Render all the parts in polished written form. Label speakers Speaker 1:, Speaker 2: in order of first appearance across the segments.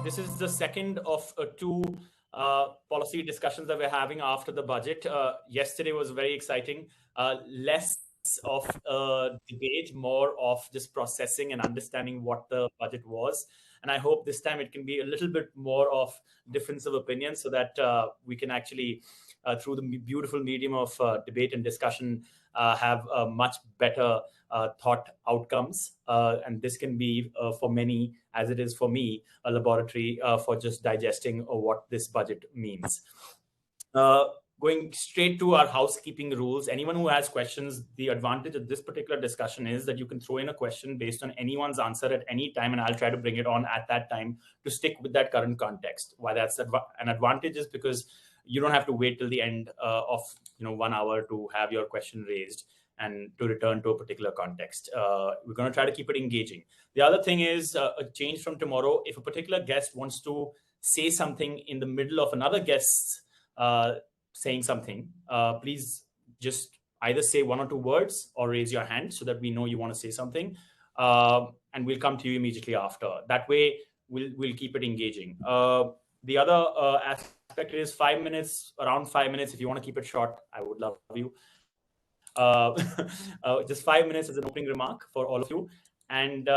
Speaker 1: this is the second of two policy discussions that we're having after the budget. Yesterday was very exciting. Less of debate, more of just processing and understanding what the budget was. And I hope this time it can be a little bit more of difference of opinion so that we can actually, through the beautiful medium of debate and discussion, have much better thought outcomes. And this can be for many, as it is for me, a laboratory for just digesting what this budget means. Going straight to our housekeeping rules, anyone who has questions, the advantage of this particular discussion is that you can throw in a question based on anyone's answer at any time, and I'll try to bring it on at that time to stick with that current context. Why that's an advantage is because you don't have to wait till the end of 1 hour to have your question raised and to return to a particular context. We're going to try to keep it engaging. The other thing is a change from tomorrow. If a particular guest wants to say something in the middle of another guest's saying something, please just either say 1 or 2 words or raise your hand so that we know you want to say something, and we'll come to you immediately after. That way, we'll keep it engaging. The other aspect is 5 minutes, around 5 minutes. If you want to keep it short, I would love you. Just 5 minutes as an opening remark for all of you, and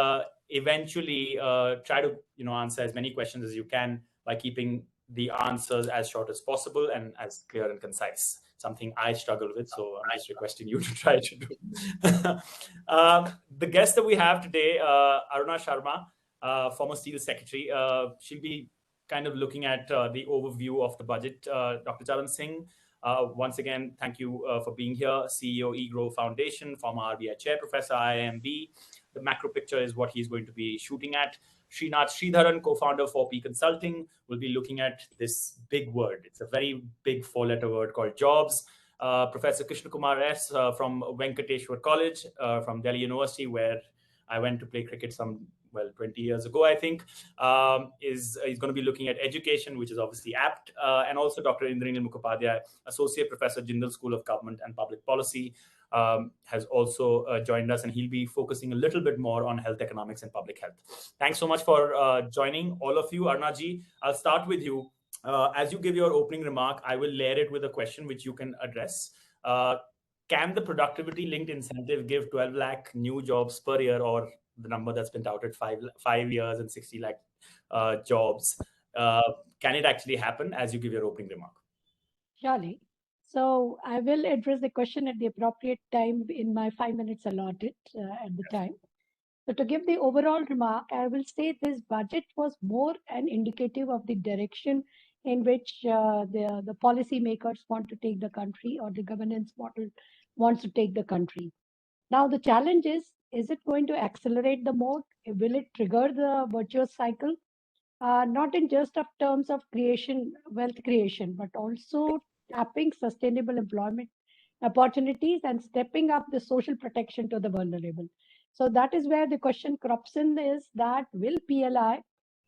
Speaker 1: eventually try to answer as many questions as you can by keeping the answers as short as possible and as clear and concise. Something I struggle with, so I'm just requesting you to try to do. The guest that we have today, Aruna Sharma, former Steel Secretary, she'll be kind of looking at the overview of the budget. Dr. Charan Singh, once again, thank you for being here. CEO, EGROW Foundation, former RBI Chair, Professor IIMB. The macro picture is what he's going to be shooting at. Srinath, Sridharan, co-founder 4P Consulting, will be looking at this big word. It's a very big 4-letter word called jobs. Professor Krishnakumar S. From Venkateswara College, from Delhi University, where I went to play cricket 20 years ago, I think, is going to be looking at education, which is obviously apt, and also Dr. Indranil Mukhopadhyay, Associate Professor, Jindal School of Government and Public Policy, has also joined us, and he'll be focusing a little bit more on health economics and public health. Thanks so much for joining, all of you. Arnaji, I'll start with you. As you give your opening remark, I will layer it with a question which you can address. Can the productivity-linked incentive give 12 lakh new jobs per year, or the number that's been touted, 5 years and 60 lakh jobs? Can it actually happen, as you give your opening remark?
Speaker 2: Surely. So I will address the question at the appropriate time in my 5 minutes allotted at the time. So to give the overall remark, I will say this budget was more an indicative of the direction in which the policy makers want to take the country, or the governance model wants to take the country. Now the challenge is it going to accelerate the mode? Will it trigger the virtuous cycle? Not in just of terms of wealth creation, but also tapping sustainable employment opportunities and stepping up the social protection to the vulnerable. So that is where the question crops in, is that will PLI,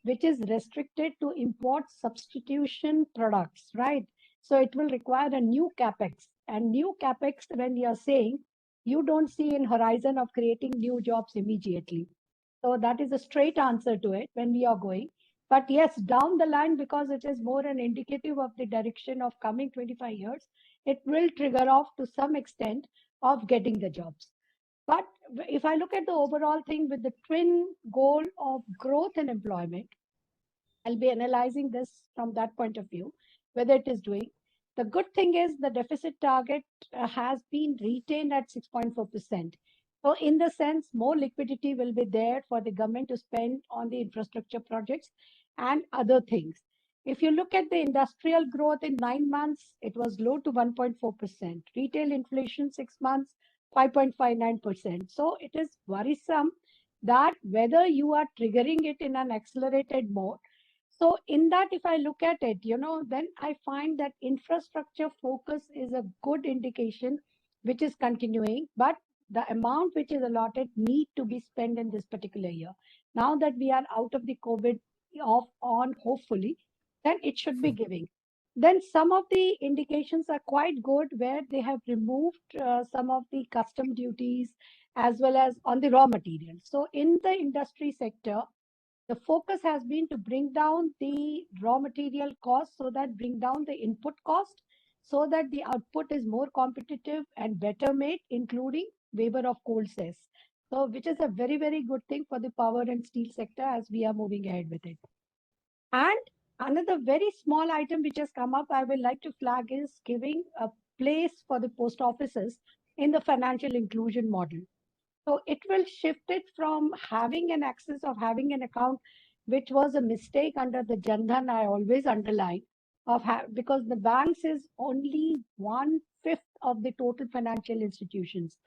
Speaker 2: which is restricted to import substitution products, right? So it will require a new capex, and new capex, when you are saying, you don't see in horizon of creating new jobs immediately. So that is a straight answer to it when we are going. But yes, down the line, because it is more an indicative of the direction of coming 25 years, it will trigger off to some extent of getting the jobs. But if I look at the overall thing with the twin goal of growth and employment, I'll be analyzing this from that point of view, whether it is doing. The good thing is the deficit target has been retained at 6.4%. So in the sense, more liquidity will be there for the government to spend on the infrastructure projects and other things. If you look at the industrial growth in 9 months, it was low to 1.4%. Retail inflation 6 months, 5.59%. So it is worrisome that whether you are triggering it in an accelerated mode. So in that, if I look at it, then I find that infrastructure focus is a good indication, which is continuing, but the amount which is allotted need to be spent in this particular year. Now that we are out of the COVID on, hopefully, then it should be giving. Then some of the indications are quite good, where they have removed some of the custom duties as well as on the raw materials. So in the industry sector, The focus has been to bring down the raw material cost, so that bring down the input cost, so that the output is more competitive and better made, including waiver of coal cess. So, which is a very, very good thing for the power and steel sector as we are moving ahead with it. And another very small item which has come up, I will like to flag, is giving a place for the post offices in the financial inclusion model. So it will shift it from having an access of having an account, which was a mistake under the Jandhan, I always underline, because the banks is only 1/5 of the total financial institutions.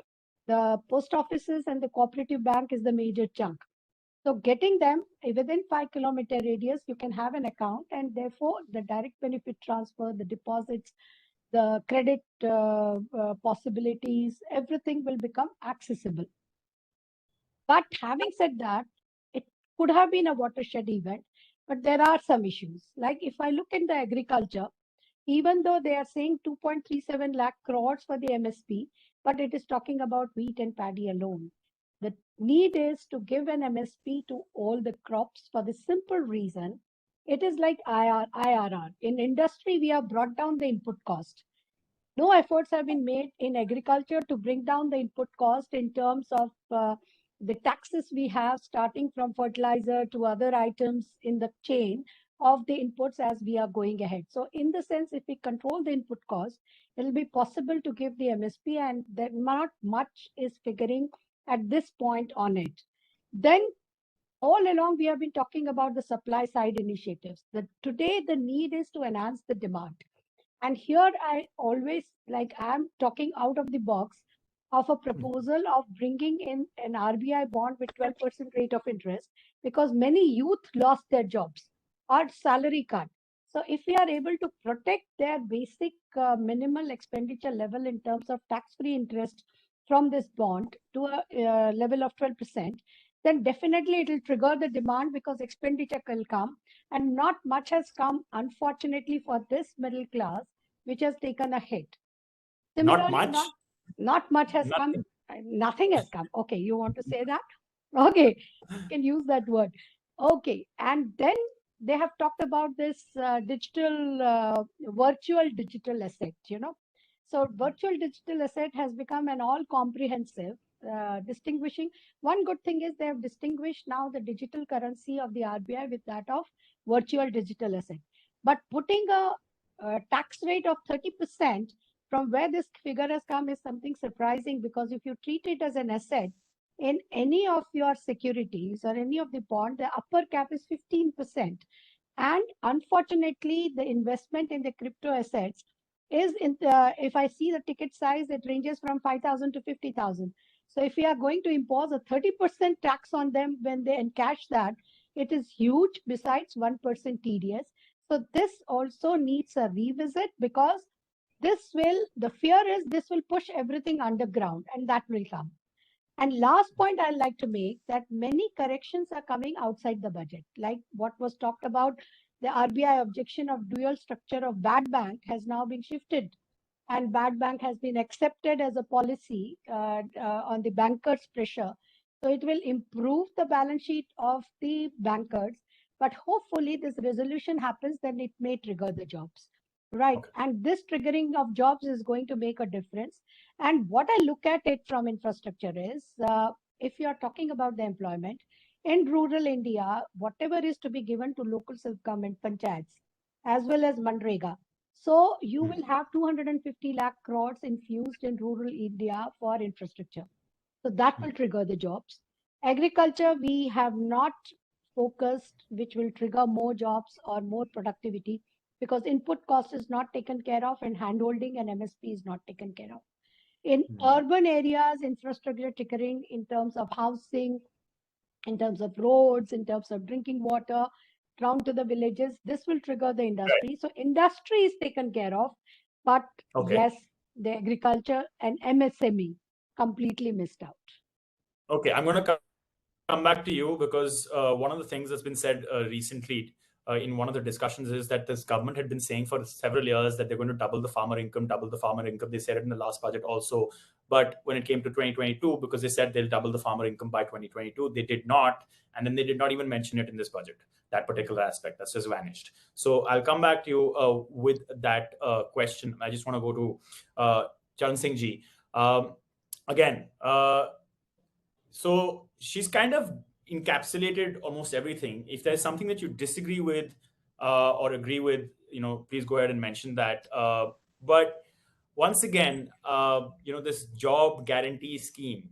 Speaker 2: The post offices and the cooperative bank is the major chunk. So getting them within 5 kilometer radius, you can have an account, and therefore the direct benefit transfer, the deposits, the credit possibilities, everything will become accessible. But having said that, it could have been a watershed event, but there are some issues. Like if I look in the agriculture, even though they are saying 2.37 lakh crores for the MSP, but it is talking about wheat and paddy alone. The need is to give an MSP to all the crops for the simple reason it is like IRR. In industry, we have brought down the input cost. No efforts have been made in agriculture to bring down the input cost in terms of the taxes we have, starting from fertilizer to other items in the chain of the inputs as we are going ahead. So in the sense, if we control the input cost, it will be possible to give the MSP, and that not much is figuring at this point on it. Then all along we have been talking about the supply side initiatives. Today the need is to enhance the demand. And here I always, like, I'm talking out of the box of a proposal of bringing in an RBI bond with 12% rate of interest, because many youth lost their jobs or salary cut. So if we are able to protect their basic minimal expenditure level in terms of tax-free interest from this bond to a level of 12%, then definitely it will trigger the demand, because expenditure will come, and not much has come, unfortunately, for this middle class, which has taken a hit.
Speaker 1: Not
Speaker 2: Similarly,
Speaker 1: much.
Speaker 2: not much has come.
Speaker 1: Nothing.
Speaker 2: Nothing has come. Okay, you want to say that? Okay, you can use that word. Okay, and then they have talked about this virtual digital asset, So virtual digital asset has become an all-comprehensive distinguishing. One good thing is they have distinguished now the digital currency of the RBI with that of virtual digital asset. But putting a tax rate of 30% from where this figure has come is something surprising, because if you treat it as an asset in any of your securities or any of the bond, the upper cap is 15%. And unfortunately, the investment in the crypto assets is if I see the ticket size, it ranges from 5,000 to 50,000. So if we are going to impose a 30% tax on them when they encash that, it is huge, besides 1% TDS. So this also needs a revisit, because the fear is this will push everything underground, and that will come. And last point I'd like to make, that many corrections are coming outside the budget, like what was talked about. The RBI objection of dual structure of bad bank has now been shifted, and bad bank has been accepted as a policy on the bankers' pressure. So it will improve the balance sheet of the bankers, but hopefully this resolution happens, then it may trigger the jobs. Right.
Speaker 1: Okay.
Speaker 2: And this triggering of jobs is going to make a difference. And what I look at it from infrastructure is, if you are talking about the employment in rural India, whatever is to be given to local self-government panchayats, as well as Manrega. So you will have 250 lakh crores infused in rural India for infrastructure. So that will trigger the jobs. Agriculture, we have not focused, which will trigger more jobs or more productivity, because input cost is not taken care of, and handholding and MSP is not taken care of. In urban areas, infrastructure triggering in terms of housing, in terms of roads, in terms of drinking water, down to the villages, this will trigger the industry.
Speaker 1: Right.
Speaker 2: So industry is taken care of, but
Speaker 1: Okay.
Speaker 2: yes, the agriculture and MSME completely missed out.
Speaker 1: Okay, I'm going to come back to you, because one of the things that's been said recently in one of the discussions is that this government had been saying for several years that they're going to double the farmer income, double the farmer income. They said it in the last budget also. But when it came to 2022, because they said they'll double the farmer income by 2022, they did not. And then they did not even mention it in this budget, that particular aspect. That's just vanished. So I'll come back to you with that question. I just want to go to Charan Singh ji. Again, so she's kind of encapsulated almost everything. If there's something that you disagree with or agree with, please go ahead and mention that. But once again, this job guarantee scheme,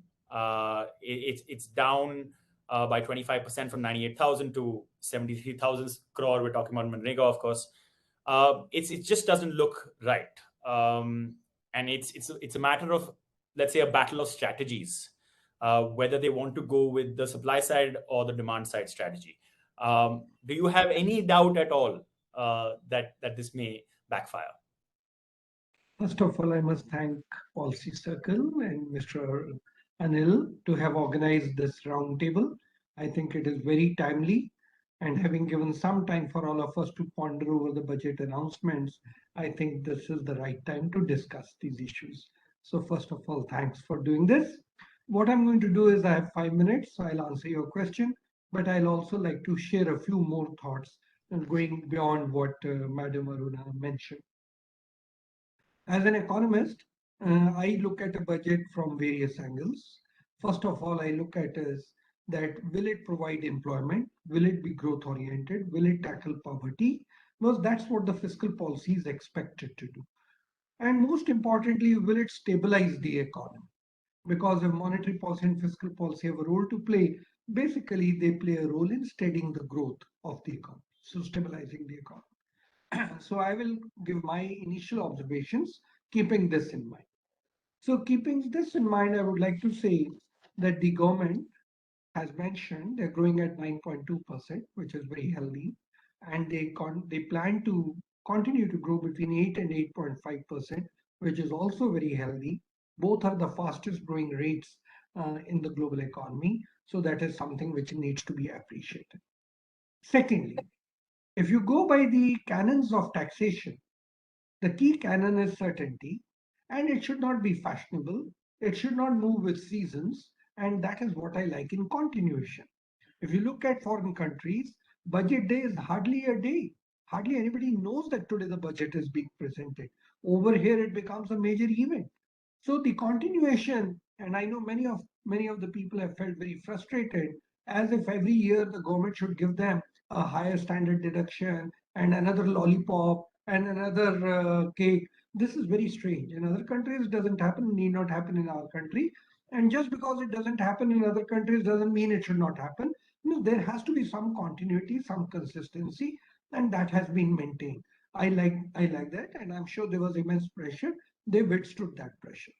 Speaker 1: it's down by 25% from 98,000 to 73,000 crore. We're talking about Manrega, of course. It just doesn't look right, and it's a matter of, let's say, a battle of strategies, whether they want to go with the supply side or the demand side strategy. Do you have any doubt at all that this may backfire?
Speaker 3: First of all, I must thank Policy Circle and Mr. Anil to have organized this roundtable. I think it is very timely, and having given some time for all of us to ponder over the budget announcements, I think this is the right time to discuss these issues. So first of all, thanks for doing this. What I'm going to do is I have 5 minutes, so I'll answer your question, but I'll also like to share a few more thoughts and going beyond what Madam Aruna mentioned. As an economist, I look at a budget from various angles. First of all, I look at is that will it provide employment? Will it be growth oriented? Will it tackle poverty? Because that's what the fiscal policy is expected to do. And most importantly, will it stabilize the economy? Because if monetary policy and fiscal policy have a role to play, basically they play a role in steadying the growth of the economy, so stabilizing the economy. So I will give my initial observations, keeping this in mind. So keeping this in mind, I would like to say that the government has mentioned they're growing at 9.2%, which is very healthy, and they plan to continue to grow between 8 and 8.5%, which is also very healthy. Both are the fastest growing rates in the global economy, so that is something which needs to be appreciated. Secondly, if you go by the canons of taxation, the key canon is certainty, and it should not be fashionable. It should not move with seasons, and that is what I like in continuation. If you look at foreign countries, budget day is hardly a day. Hardly anybody knows that today the budget is being presented. Over here, it becomes a major event. So the continuation, and I know many of the people have felt very frustrated, as if every year the government should give them a higher standard deduction and another lollipop and another cake. This is very strange. In other countries, it doesn't happen, need not happen in our country. And just because it doesn't happen in other countries doesn't mean it should not happen. No, there has to be some continuity, some consistency, and that has been maintained. I like that, and I'm sure there was immense pressure. They withstood that pressure.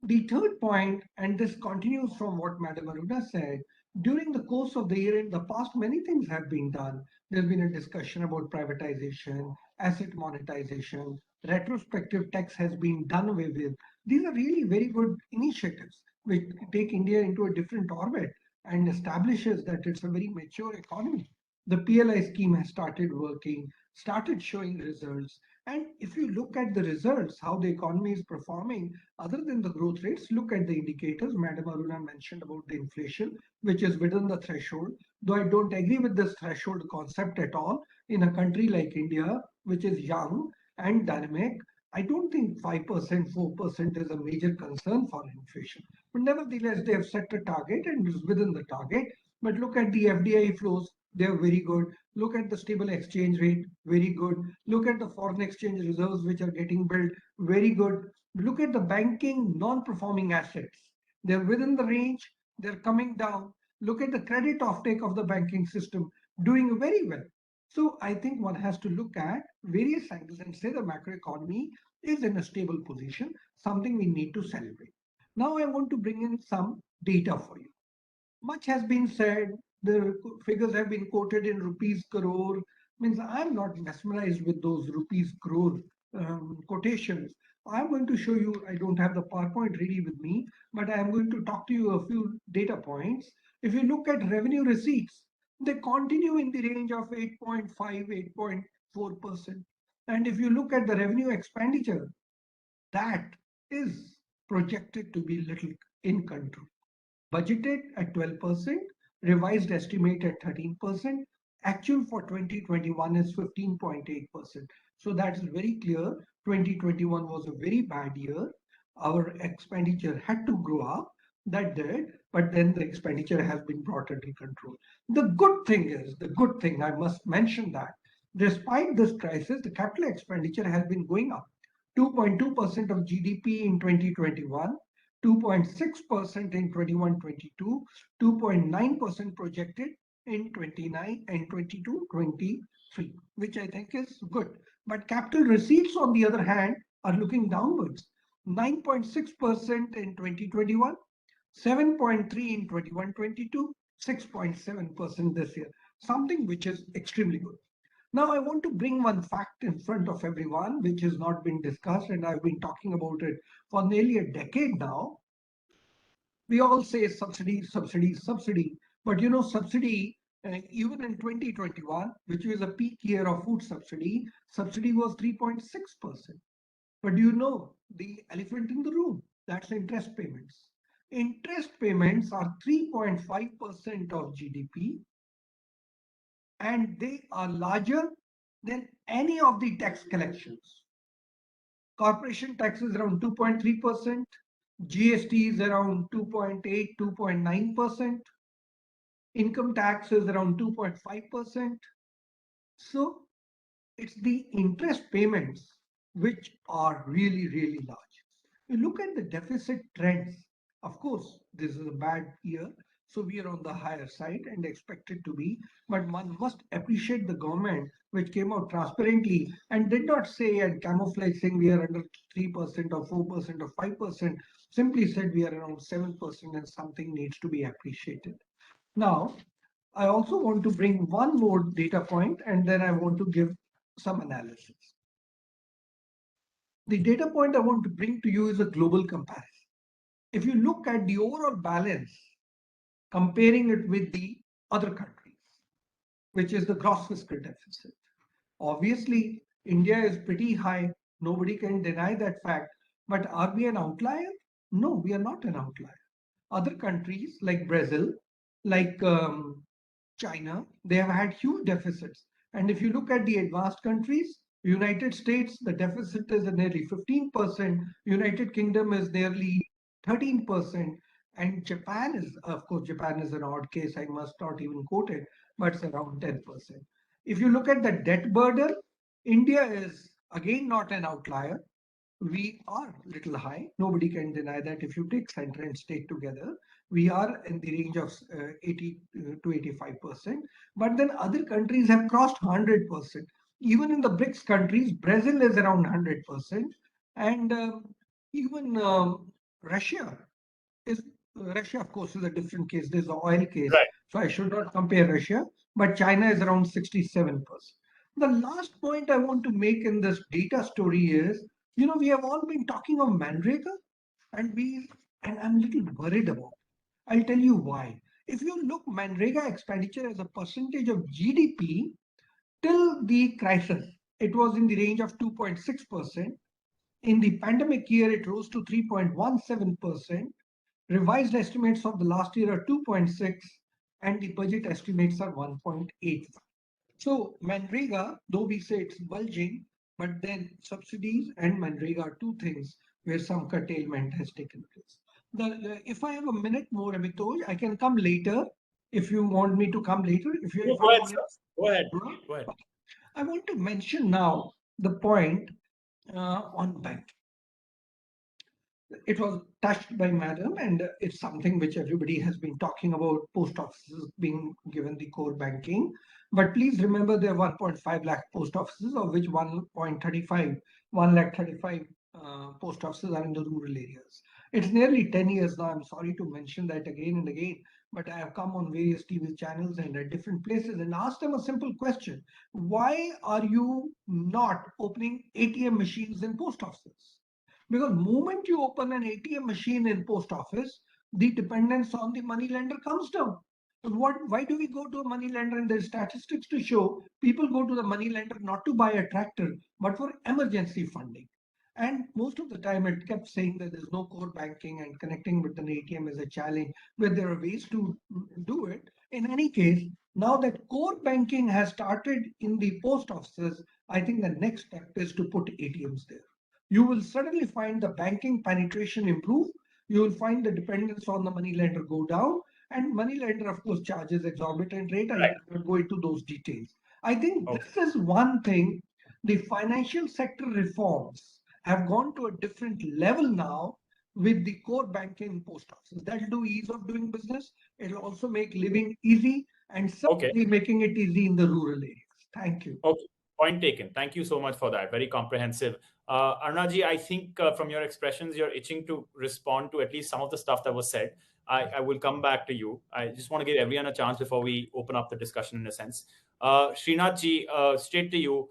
Speaker 3: The third point, and this continues from what Madam Aruna said, during the course of the year in the past, many things have been done. There's been a discussion about privatization, asset monetization, retrospective tax has been done away with. These are really very good initiatives which take India into a different orbit and establishes that it's a very mature economy. The PLI scheme has started working, started showing results. And if you look at the results, how the economy is performing, other than the growth rates, look at the indicators. Madam Aruna mentioned about the inflation, which is within the threshold. Though I don't agree with this threshold concept at all, in a country like India, which is young and dynamic, I don't think 5%, 4% is a major concern for inflation. But nevertheless, they have set a target and is within the target. But look at the FDI flows, they are very good. Look at the stable exchange rate, very good. Look at the foreign exchange reserves, which are getting built, very good. Look at the banking non-performing assets. They're within the range, they're coming down. Look at the credit offtake of the banking system, doing very well. So I think one has to look at various angles and say the macroeconomy is in a stable position, something we need to celebrate. Now I want to bring in some data for you. Much has been said. The figures have been quoted in rupees crore. Means I'm not mesmerized with those rupees crore quotations. I'm going to show you, I don't have the PowerPoint ready with me, but I am going to talk to you a few data points. If you look at revenue receipts, they continue in the range of 8.5, 8.4%. And if you look at the revenue expenditure, that is projected to be little in control. Budgeted at 12%, revised estimate at 13%, actual for 2021 is 15.8%. So that is very clear. 2021 was a very bad year. Our expenditure had to grow up, that did, but then the expenditure has been brought under control. The good thing, I must mention that despite this crisis, the capital expenditure has been going up. 2.2% of GDP in 2021, 2.6% in 21-22, 2.9% projected in 29 and 22-23, which I think is good. But capital receipts, on the other hand, are looking downwards. 9.6% in 2021, 7.3 in 21-22, 6.7% this year, something which is extremely good. Now, I want to bring one fact in front of everyone, which has not been discussed, and I've been talking about it for nearly a decade now. We all say subsidy, subsidy, subsidy, but subsidy, even in 2021, which was a peak year of food subsidy, subsidy was 3.6%. But the elephant in the room? That's interest payments. Interest payments are 3.5% of GDP, and they are larger than any of the tax collections. Corporation tax is around 2.3%, GST is around 2.8, 2.9%, income tax is around 2.5%. So it's the interest payments which are really, really large. You look at the deficit trends. Of course, this is a bad year, so we are on the higher side and expected to be. But one must appreciate the government, which came out transparently and did not say and camouflage saying we are under 3% or 4% or 5%, simply said we are around 7% and something needs to be appreciated. Now, I also want to bring one more data point and then I want to give some analysis. The data point I want to bring to you is a global comparison. If you look at the overall balance, comparing it with the other countries, which is the gross fiscal deficit, obviously India is pretty high. Nobody can deny that fact. But are we an outlier? No, we are not an outlier. Other countries like Brazil, like China, they have had huge deficits. And if you look at the advanced countries, United States, the deficit is nearly 15%, United Kingdom is nearly 13%, and Japan is, of course, Japan is an odd case, I must not even quote it, but it's around 10%. If you look at the debt burden, India is again not an outlier. We are little high. Nobody can deny that. If you take center and state together, we are in the range of 80 to 85%. But then other countries have crossed 100%. Even in the BRICS countries, Brazil is around 100%. And even Russia is, Russia, of course, is a different case. There's an oil case.
Speaker 1: Right.
Speaker 3: So I should not compare Russia. But China is around 67%. The last point I want to make in this data story is, we have all been talking of Manrega, and I'm a little worried about it. I'll tell you why. If you look Manrega expenditure as a percentage of GDP, till the crisis, it was in the range of 2.6%. In the pandemic year, it rose to 3.17%. Revised estimates of the last year are 2.6, and the budget estimates are 1.85. So Manrega, though we say it's bulging, but then subsidies and Manrega are two things where some curtailment has taken place. If I have a minute more, Amitoj, I can come later. If you want me to come later,
Speaker 1: Go ahead, sir. Go ahead. Go ahead.
Speaker 3: I want to mention now the point on bank. It was touched by Madam, and it's something which everybody has been talking about, post offices being given the core banking. But please remember there are 1.5 lakh post offices, of which 1 lakh 35 post offices are in the rural areas. It's nearly 10 years now. I'm sorry to mention that again and again, but I have come on various TV channels and at different places and asked them a simple question. Why are you not opening ATM machines in post offices? Because moment you open an ATM machine in post office, the dependence on the money lender comes down. Why do we go to a money lender? And there's statistics to show people go to the money lender not to buy a tractor, but for emergency funding. And most of the time, it kept saying that there's no core banking and connecting with an ATM is a challenge, but there are ways to do it. In any case, now that core banking has started in the post offices, I think the next step is to put ATMs there. You will suddenly find the banking penetration improve. You will find the dependence on the money lender go down, and money lender, of course, charges exorbitant rate. I
Speaker 1: Right.
Speaker 3: will not go into those details. I think
Speaker 1: Okay.
Speaker 3: this is one thing. The financial sector reforms have gone to a different level now with the core banking post offices. That'll do ease of doing business. It'll also make living easy and
Speaker 1: Okay.
Speaker 3: certainly making it easy in the rural areas. Thank you.
Speaker 1: Okay. Point taken. Thank you so much for that. Very comprehensive. Arunaji, I think from your expressions, you're itching to respond to at least some of the stuff that was said. I will come back to you. I just want to give everyone a chance before we open up the discussion in a sense. Srinathji, straight to you.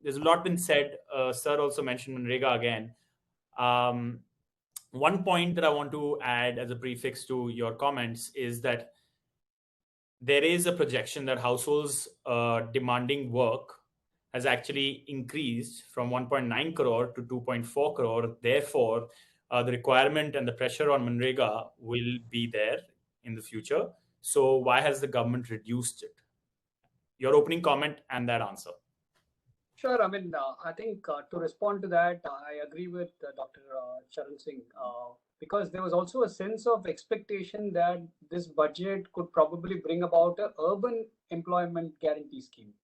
Speaker 1: There's a lot been said. Sir also mentioned Manrega again. One point that I want to add as a prefix to your comments is that there is a projection that households demanding work has actually increased from 1.9 crore to 2.4 crore. Therefore, the requirement and the pressure on Manrega will be there in the future. So, why has the government reduced it? Your opening comment and that answer.
Speaker 4: Sure. I think to respond to that, I agree with Dr. Charan Singh because there was also a sense of expectation that this budget could probably bring about an urban employment guarantee scheme.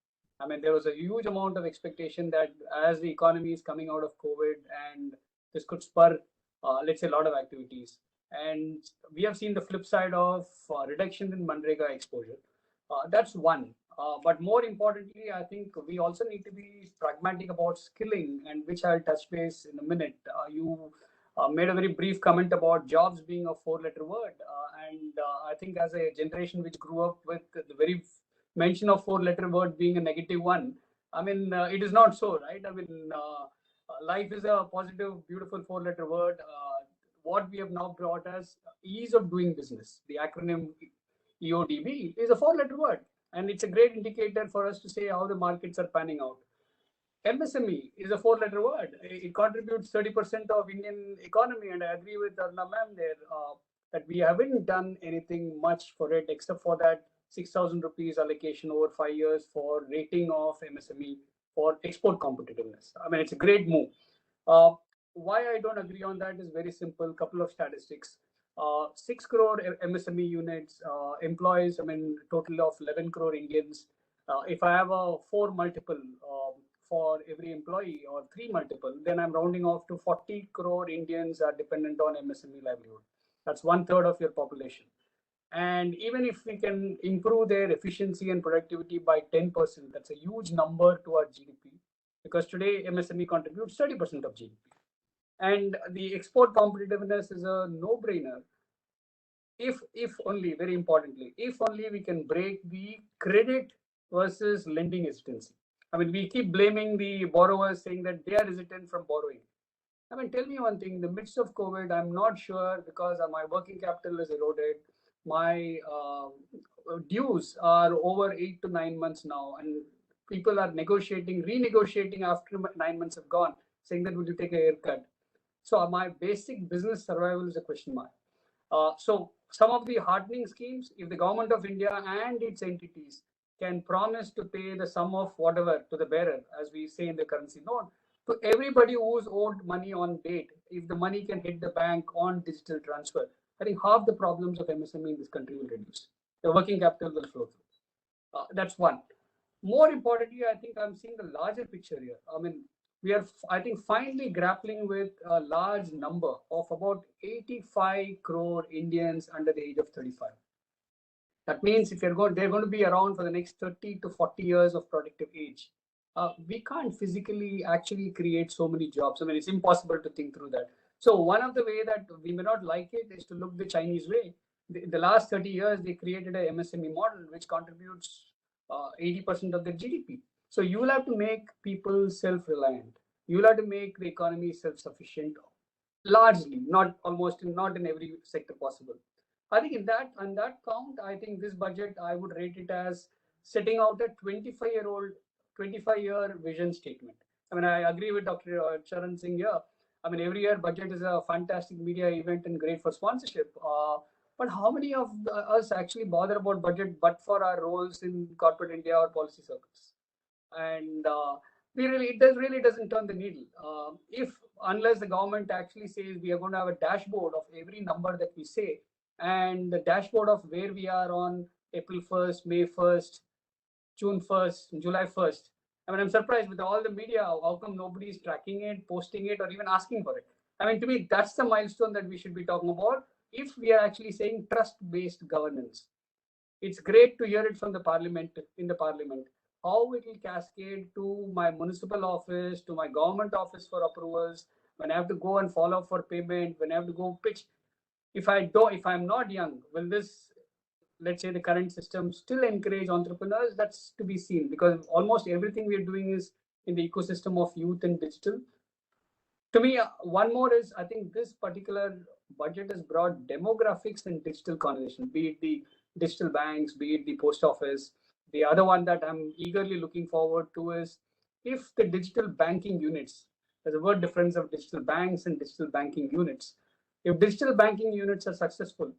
Speaker 4: There was a huge amount of expectation that as the economy is coming out of COVID and this could spur, let's say, a lot of activities. And we have seen the flip side of reduction in Manrega exposure. That's one. But more importantly, I think we also need to be pragmatic about skilling, and which I'll touch base in a minute. You made a very brief comment about jobs being a four-letter word, and I think as a generation which grew up with the very mention of four-letter word being a negative one, it is not so, right? Life is a positive, beautiful four-letter word. What we have now brought as ease of doing business, the acronym EODB, is a four-letter word. And it's a great indicator for us to say how the markets are panning out. MSME is a four-letter word. It contributes 30% of Indian economy, and I agree with Aruna ma'am there that we haven't done anything much for it except for that 6,000 rupees allocation over 5 years for rating of MSME for export competitiveness. It's a great move. Why I don't agree on that is very simple. Couple of statistics. 6 crore MSME units employs, total of 11 crore Indians. If I have a 4 multiple for every employee or 3 multiple, then I'm rounding off to 40 crore Indians are dependent on MSME livelihood. That's 1/3 of your population. And even if we can improve their efficiency and productivity by 10%, that's a huge number to our GDP, because today MSME contributes 30% of GDP. And the export competitiveness is a no-brainer if only, very importantly, if only we can break the credit versus lending hesitancy. We keep blaming the borrowers, saying that they are hesitant from borrowing. Tell me one thing, in the midst of COVID, I'm not sure, because my working capital is eroded. My dues are over 8 to 9 months now, and people are renegotiating after 9 months have gone, saying that, will you take a haircut? So my basic business survival is a question mark. So some of the heartening schemes, if the government of India and its entities can promise to pay the sum of whatever to the bearer, as we say in the currency note, to everybody who's owed money on date, if the money can hit the bank on digital transfer, I think half the problems of MSME in this country will reduce. The working capital will flow through. That's one. More importantly, I think I'm seeing the larger picture here. We are, I think, finally grappling with a large number of about 85 crore Indians under the age of 35. That means if they're going to be around for the next 30 to 40 years of productive age. We can't physically actually create so many jobs. It's impossible to think through that. So one of the way that we may not like it is to look the Chinese way. The last 30 years, they created a MSME model which contributes 80% of their GDP. So you will have to make people self-reliant. You will have to make the economy self-sufficient, largely, not in every sector possible. I think on that count, I think this budget, I would rate it as setting out a 25-year vision statement. I mean, I agree with Dr. Charan Singh here. I mean, every year budget is a fantastic media event and great for sponsorship. But how many of us actually bother about budget but for our roles in corporate India or policy circles? And really doesn't turn the needle. If unless the government actually says we are going to have a dashboard of every number that we say, and the dashboard of where we are on April 1st, May 1st, June 1st, July 1st. I mean, I'm surprised with all the media, how come nobody is tracking it, posting it, or even asking for it? I mean, to me, that's the milestone that we should be talking about if we are actually saying trust-based governance. It's great to hear it from the parliament, in the parliament, how it will cascade to my municipal office, to my government office for approvals, when I have to go and follow up for payment, when I have to go pitch. If I'm not young, will this, let's say, the current system still encourage entrepreneurs? That's to be seen, because almost everything we are doing is in the ecosystem of youth and digital. To me, one more is, I think this particular budget has brought demographics and digital conversation, be it the digital banks, be it the post office. The other one that I'm eagerly looking forward to is if the digital banking units, there's a word difference of digital banks and digital banking units. If digital banking units are successful,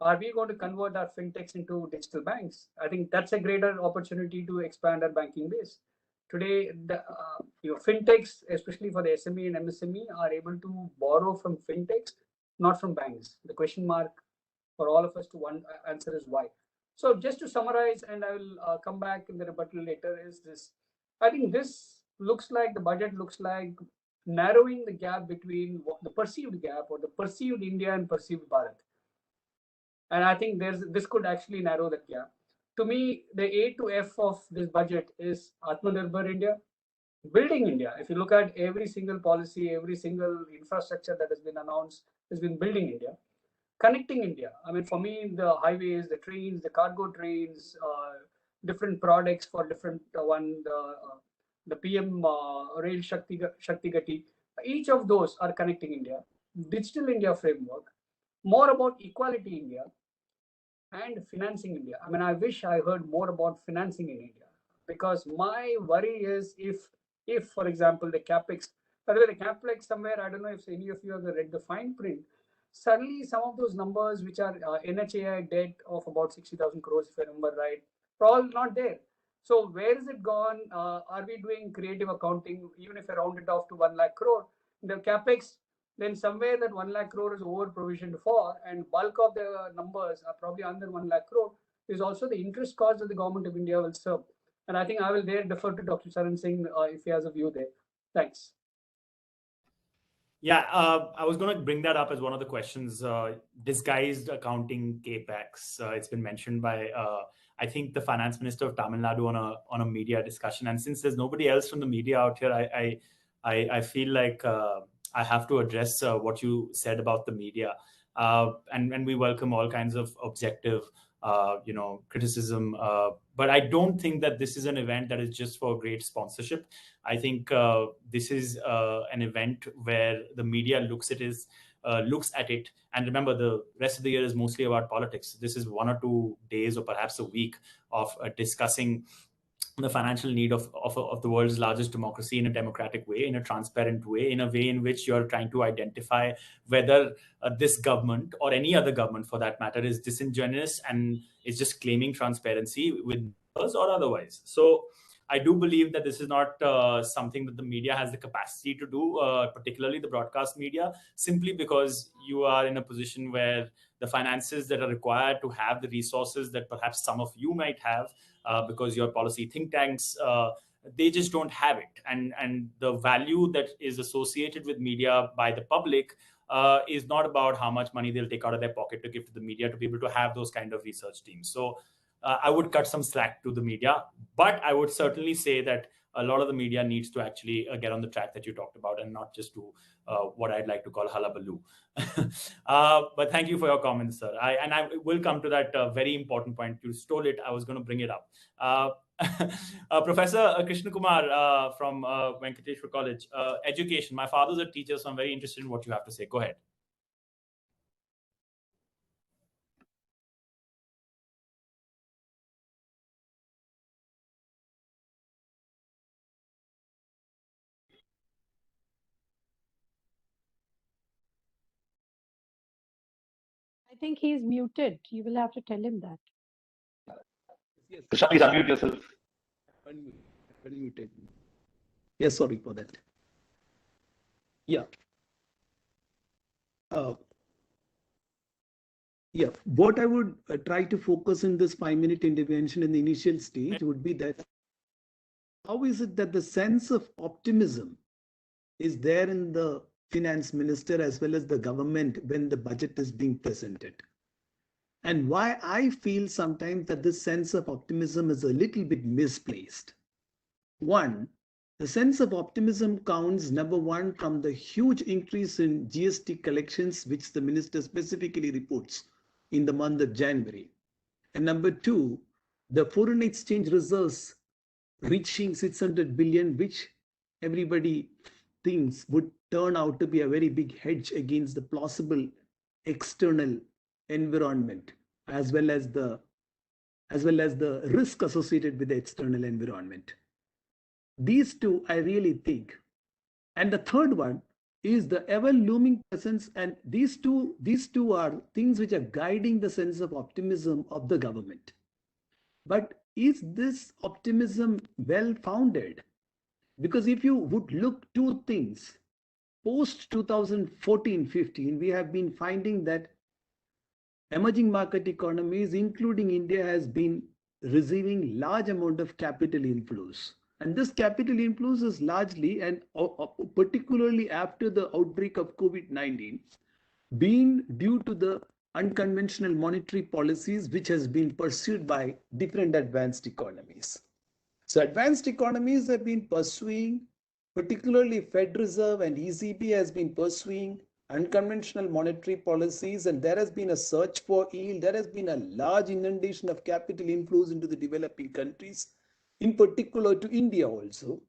Speaker 4: are we going to convert our fintechs into digital banks? I think that's a greater opportunity to expand our banking base. Today, fintechs, especially for the SME and MSME, are able to borrow from fintechs, not from banks. The question mark for all of us to one answer is why. So just to summarize, and I will come back in the rebuttal later, is this. I think this looks like, the budget looks like narrowing the gap between the perceived gap or the perceived India and perceived Bharat. And I think this could actually narrow that gap. To me, the A to F of this budget is Atmanirbhar India, building India. If you look at every single policy, every single infrastructure that has been announced, has been building India. Connecting India. I mean, for me, the highways, the trains, the cargo trains, different products for different the PM Rail Shakti Gati. Each of those are connecting India. Digital India framework. More about equality India and financing India. I mean, I wish I heard more about financing in India, because my worry is if for example, the capex, by the way, the capex somewhere, I don't know if any of you have read the fine print. Suddenly, some of those numbers, which are NHAI debt of about 60,000 crores, if I remember right, are all not there. So where is it gone? Are we doing creative accounting? Even if I round it off to 1 lakh crore, the capex, then somewhere that 1 lakh crore is over provisioned for, and bulk of the numbers are probably under 1 lakh crore, is also the interest cost that the government of India will serve. And I think I will there defer to Dr. Charan Singh if he has a view there. Thanks.
Speaker 1: Yeah, I was going to bring that up as one of the questions. Disguised accounting capex. It's been mentioned by I think the finance minister of Tamil Nadu on a media discussion. And since there's nobody else from the media out here, I feel like I have to address what you said about the media. And we welcome all kinds of objective criticism. But I don't think that this is an event that is just for great sponsorship. I think this is an event where the media looks at it. And remember, the rest of the year is mostly about politics. This is 1 or 2 days or perhaps a week of discussing the financial need of the world's largest democracy in a democratic way, in a transparent way, in a way in which you're trying to identify whether this government or any other government for that matter is disingenuous and is just claiming transparency with numbers or otherwise. So I do believe that this is not something that the media has the capacity to do, particularly the broadcast media, simply because you are in a position where the finances that are required to have the resources that perhaps some of you might have, because your policy think tanks, they just don't have it. And the value that is associated with media by the public is not about how much money they'll take out of their pocket to give to the media to be able to have those kind of research teams. So I would cut some slack to the media, but I would certainly say that a lot of the media needs to actually get on the track that you talked about and not just do what I'd like to call hullabaloo. But thank you for your comments, sir. I will come to that very important point. You stole it. I was going to bring it up. Professor Krishnakumar from Venkateswara College, education. My father's a teacher, so I'm very interested in what you have to say. Go ahead.
Speaker 2: think he's muted. You will have to tell him that.
Speaker 5: Yes, Krishna, please unmute yourself. Unmuted. Yes, sorry for that. Yeah. Yeah, what I would try to focus in this 5-minute intervention in the initial stage would be that how is it that the sense of optimism is there in the finance minister as well as the government when the budget is being presented? And why I feel sometimes that this sense of optimism is a little bit misplaced. One, the sense of optimism counts, number one, from the huge increase in GST collections, which the minister specifically reports in the month of January. And number two, the foreign exchange reserves reaching 600 billion, which everybody thinks would turn out to be a very big hedge against the plausible external environment, as well as the risk associated with the external environment. These two, I really think. And the third one is the ever looming presence. And these two are things which are guiding the sense of optimism of the government. But is this optimism well founded? Because if you would look two things, post 2014-15, we have been finding that emerging market economies, including India, has been receiving large amount of capital inflows. And this capital inflows is largely, and particularly after the outbreak of COVID-19, being due to the unconventional monetary policies which has been pursued by different advanced economies. So advanced economies have been pursuing, particularly Fed Reserve and ECB has been pursuing unconventional monetary policies, and there has been a search for yield. There has been a large inundation of capital inflows into the developing countries, in particular to India also.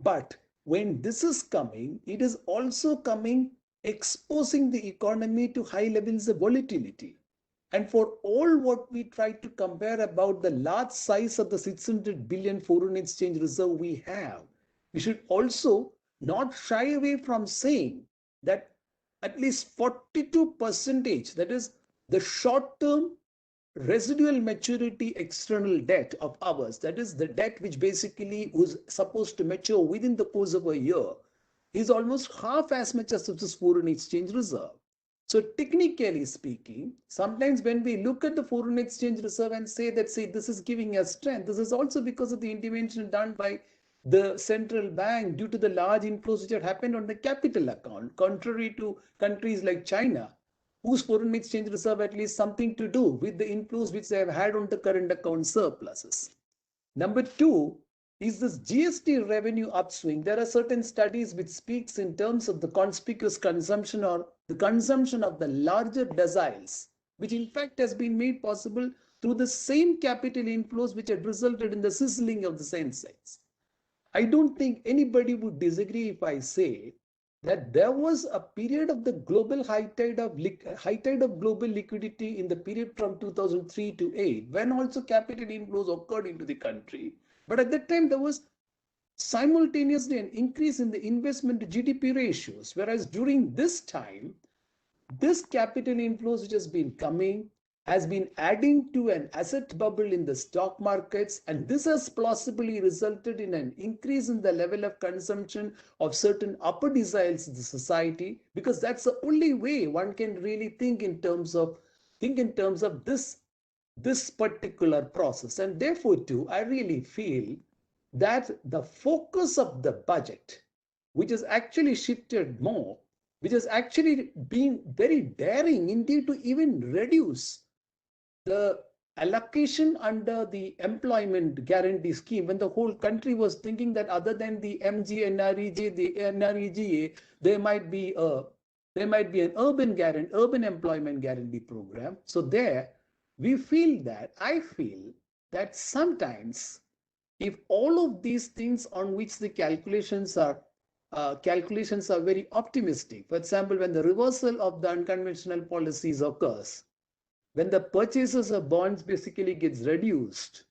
Speaker 5: But when this is coming, it is also coming exposing the economy to high levels of volatility. And for all what we try to compare about the large size of the 600 billion foreign exchange reserve we have, we should also not shy away from saying that at least 42%, that is the short-term residual maturity external debt of ours, that is the debt which basically was supposed to mature within the course of a year, is almost half as much as this foreign exchange reserve. So technically speaking, sometimes when we look at the foreign exchange reserve and say that, this is giving us strength, this is also because of the intervention done by the central bank due to the large inflows which have happened on the capital account, contrary to countries like China, whose foreign exchange reserve at least something to do with the inflows which they have had on the current account surpluses. Number two is this GST revenue upswing. There are certain studies which speaks in terms of the conspicuous consumption or the consumption of the larger deciles, which in fact has been made possible through the same capital inflows which had resulted in the sizzling of the Sensex. I don't think anybody would disagree if I say that there was a period of the global high tide of global liquidity in the period from 2003 to 8, when also capital inflows occurred into the country. But at that time, there was simultaneously an increase in the investment to GDP ratios, whereas during this time, this capital inflows which has been coming has been adding to an asset bubble in the stock markets, and this has plausibly resulted in an increase in the level of consumption of certain upper deciles in the society, because that's the only way one can really think in terms of this particular process. And therefore too, I really feel that the focus of the budget, which has actually shifted more, which has actually been very daring indeed to even reduce the allocation under the employment guarantee scheme, when the whole country was thinking that other than the MGNREG, the NREGA, there might be an urban employment guarantee program. So there, I feel that sometimes if all of these things on which the calculations are very optimistic, for example, when the reversal of the unconventional policies occurs, when the purchases of bonds basically gets reduced,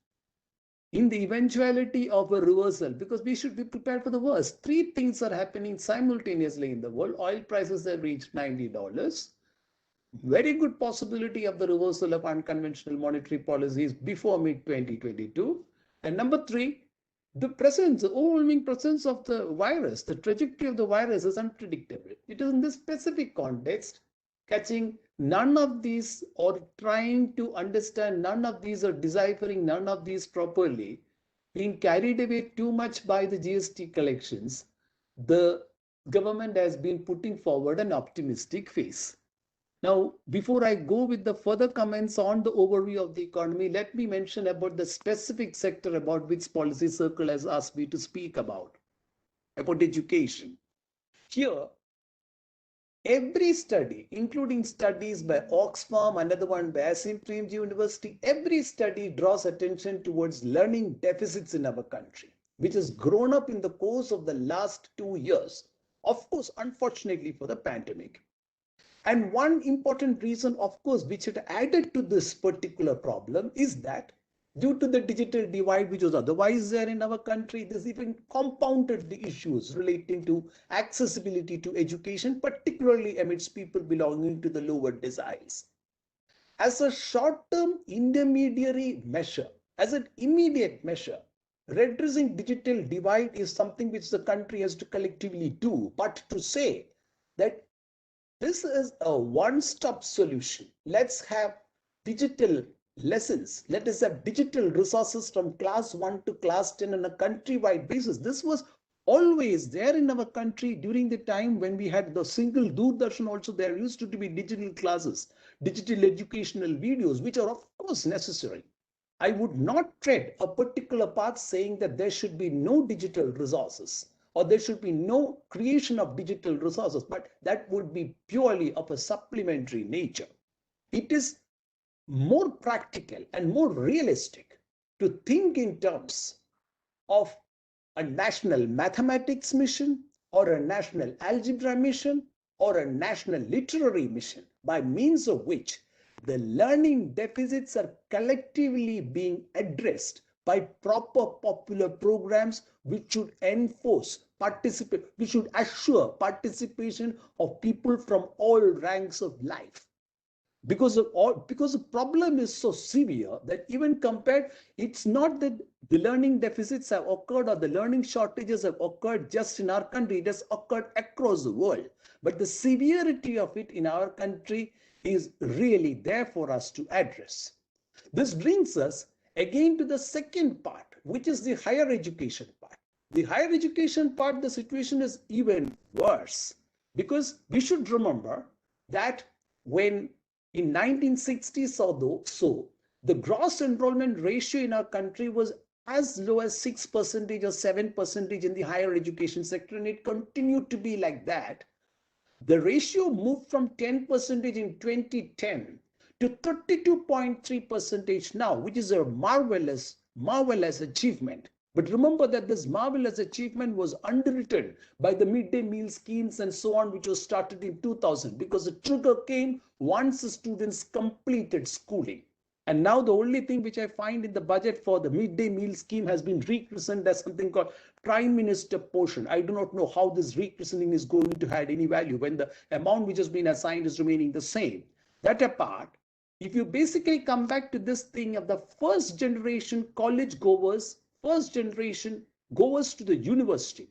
Speaker 5: in the eventuality of a reversal, because we should be prepared for the worst. Three things are happening simultaneously in the world. Oil prices have reached $90. very good possibility of the reversal of unconventional monetary policies before mid-2022. And number three, the overwhelming presence of the virus, the trajectory of the virus is unpredictable. It is in this specific context, catching none of these or trying to understand none of these or deciphering none of these properly, being carried away too much by the GST collections, the government has been putting forward an optimistic face. Now, before I go with the further comments on the overview of the economy, let me mention about the specific sector about which Policy Circle has asked me to speak about education. Here, every study, including studies by Oxfam, another one by Asim Premji University, every study draws attention towards learning deficits in our country, which has grown up in the course of the last 2 years. Of course, unfortunately for the pandemic. And one important reason, of course, which had added to this particular problem is that due to the digital divide, which was otherwise there in our country, this even compounded the issues relating to accessibility to education, particularly amidst people belonging to the lower deciles. As a short-term intermediary measure, as an immediate measure, redressing digital divide is something which the country has to collectively do. But to say that this is a one-stop solution. Let's have digital lessons. Let us have digital resources from class 1 to class 10 on a countrywide basis. This was always there in our country during the time when we had the single Doordarshan also. There used to be digital classes, digital educational videos, which are of course necessary. I would not tread a particular path saying that there should be no digital resources or there should be no creation of digital resources, but that would be purely of a supplementary nature. It is more practical and more realistic to think in terms of a national mathematics mission or a national algebra mission or a national literary mission, by means of which the learning deficits are collectively being addressed by proper popular programs which should which should assure participation of people from all ranks of life. Because the problem is so severe that even compared, it's not that the learning deficits have occurred or the learning shortages have occurred just in our country, it has occurred across the world. But the severity of it in our country is really there for us to address. This brings us again to the second part, which is the higher education part. The higher education part, the situation is even worse, because we should remember that when in 1960s or so, the gross enrollment ratio in our country was as low as 6% or 7% in the higher education sector, and it continued to be like that. The ratio moved from 10% in 2010 to 32.3% now, which is a marvelous achievement. But remember that this marvelous achievement was underwritten by the midday meal schemes and so on, which was started in 2000, because the trigger came once the students completed schooling. And now the only thing which I find in the budget for the midday meal scheme has been rechristened as something called Prime Minister portion. I do not know how this rechristening is going to add any value when the amount which has been assigned is remaining the same. That apart, if you basically come back to this thing of the first generation college goers, first generation goers to the university,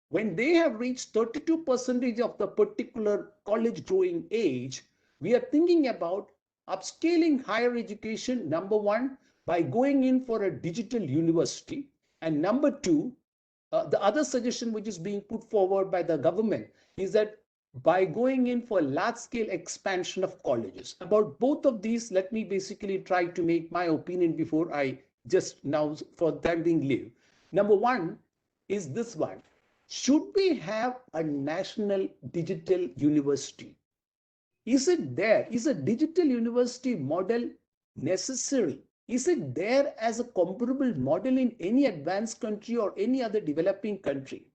Speaker 5: when they have reached 32% of the particular college going age, we are thinking about upscaling higher education, number one, by going in for a digital university, and number two, the other suggestion which is being put forward by the government is that by going in for large-scale expansion of colleges. About both of these, let me basically try to make my opinion before I just now for time being leave. Number one is this one. Should we have a national digital university? Is it there? Is a digital university model necessary? Is it there as a comparable model in any advanced country or any other developing country?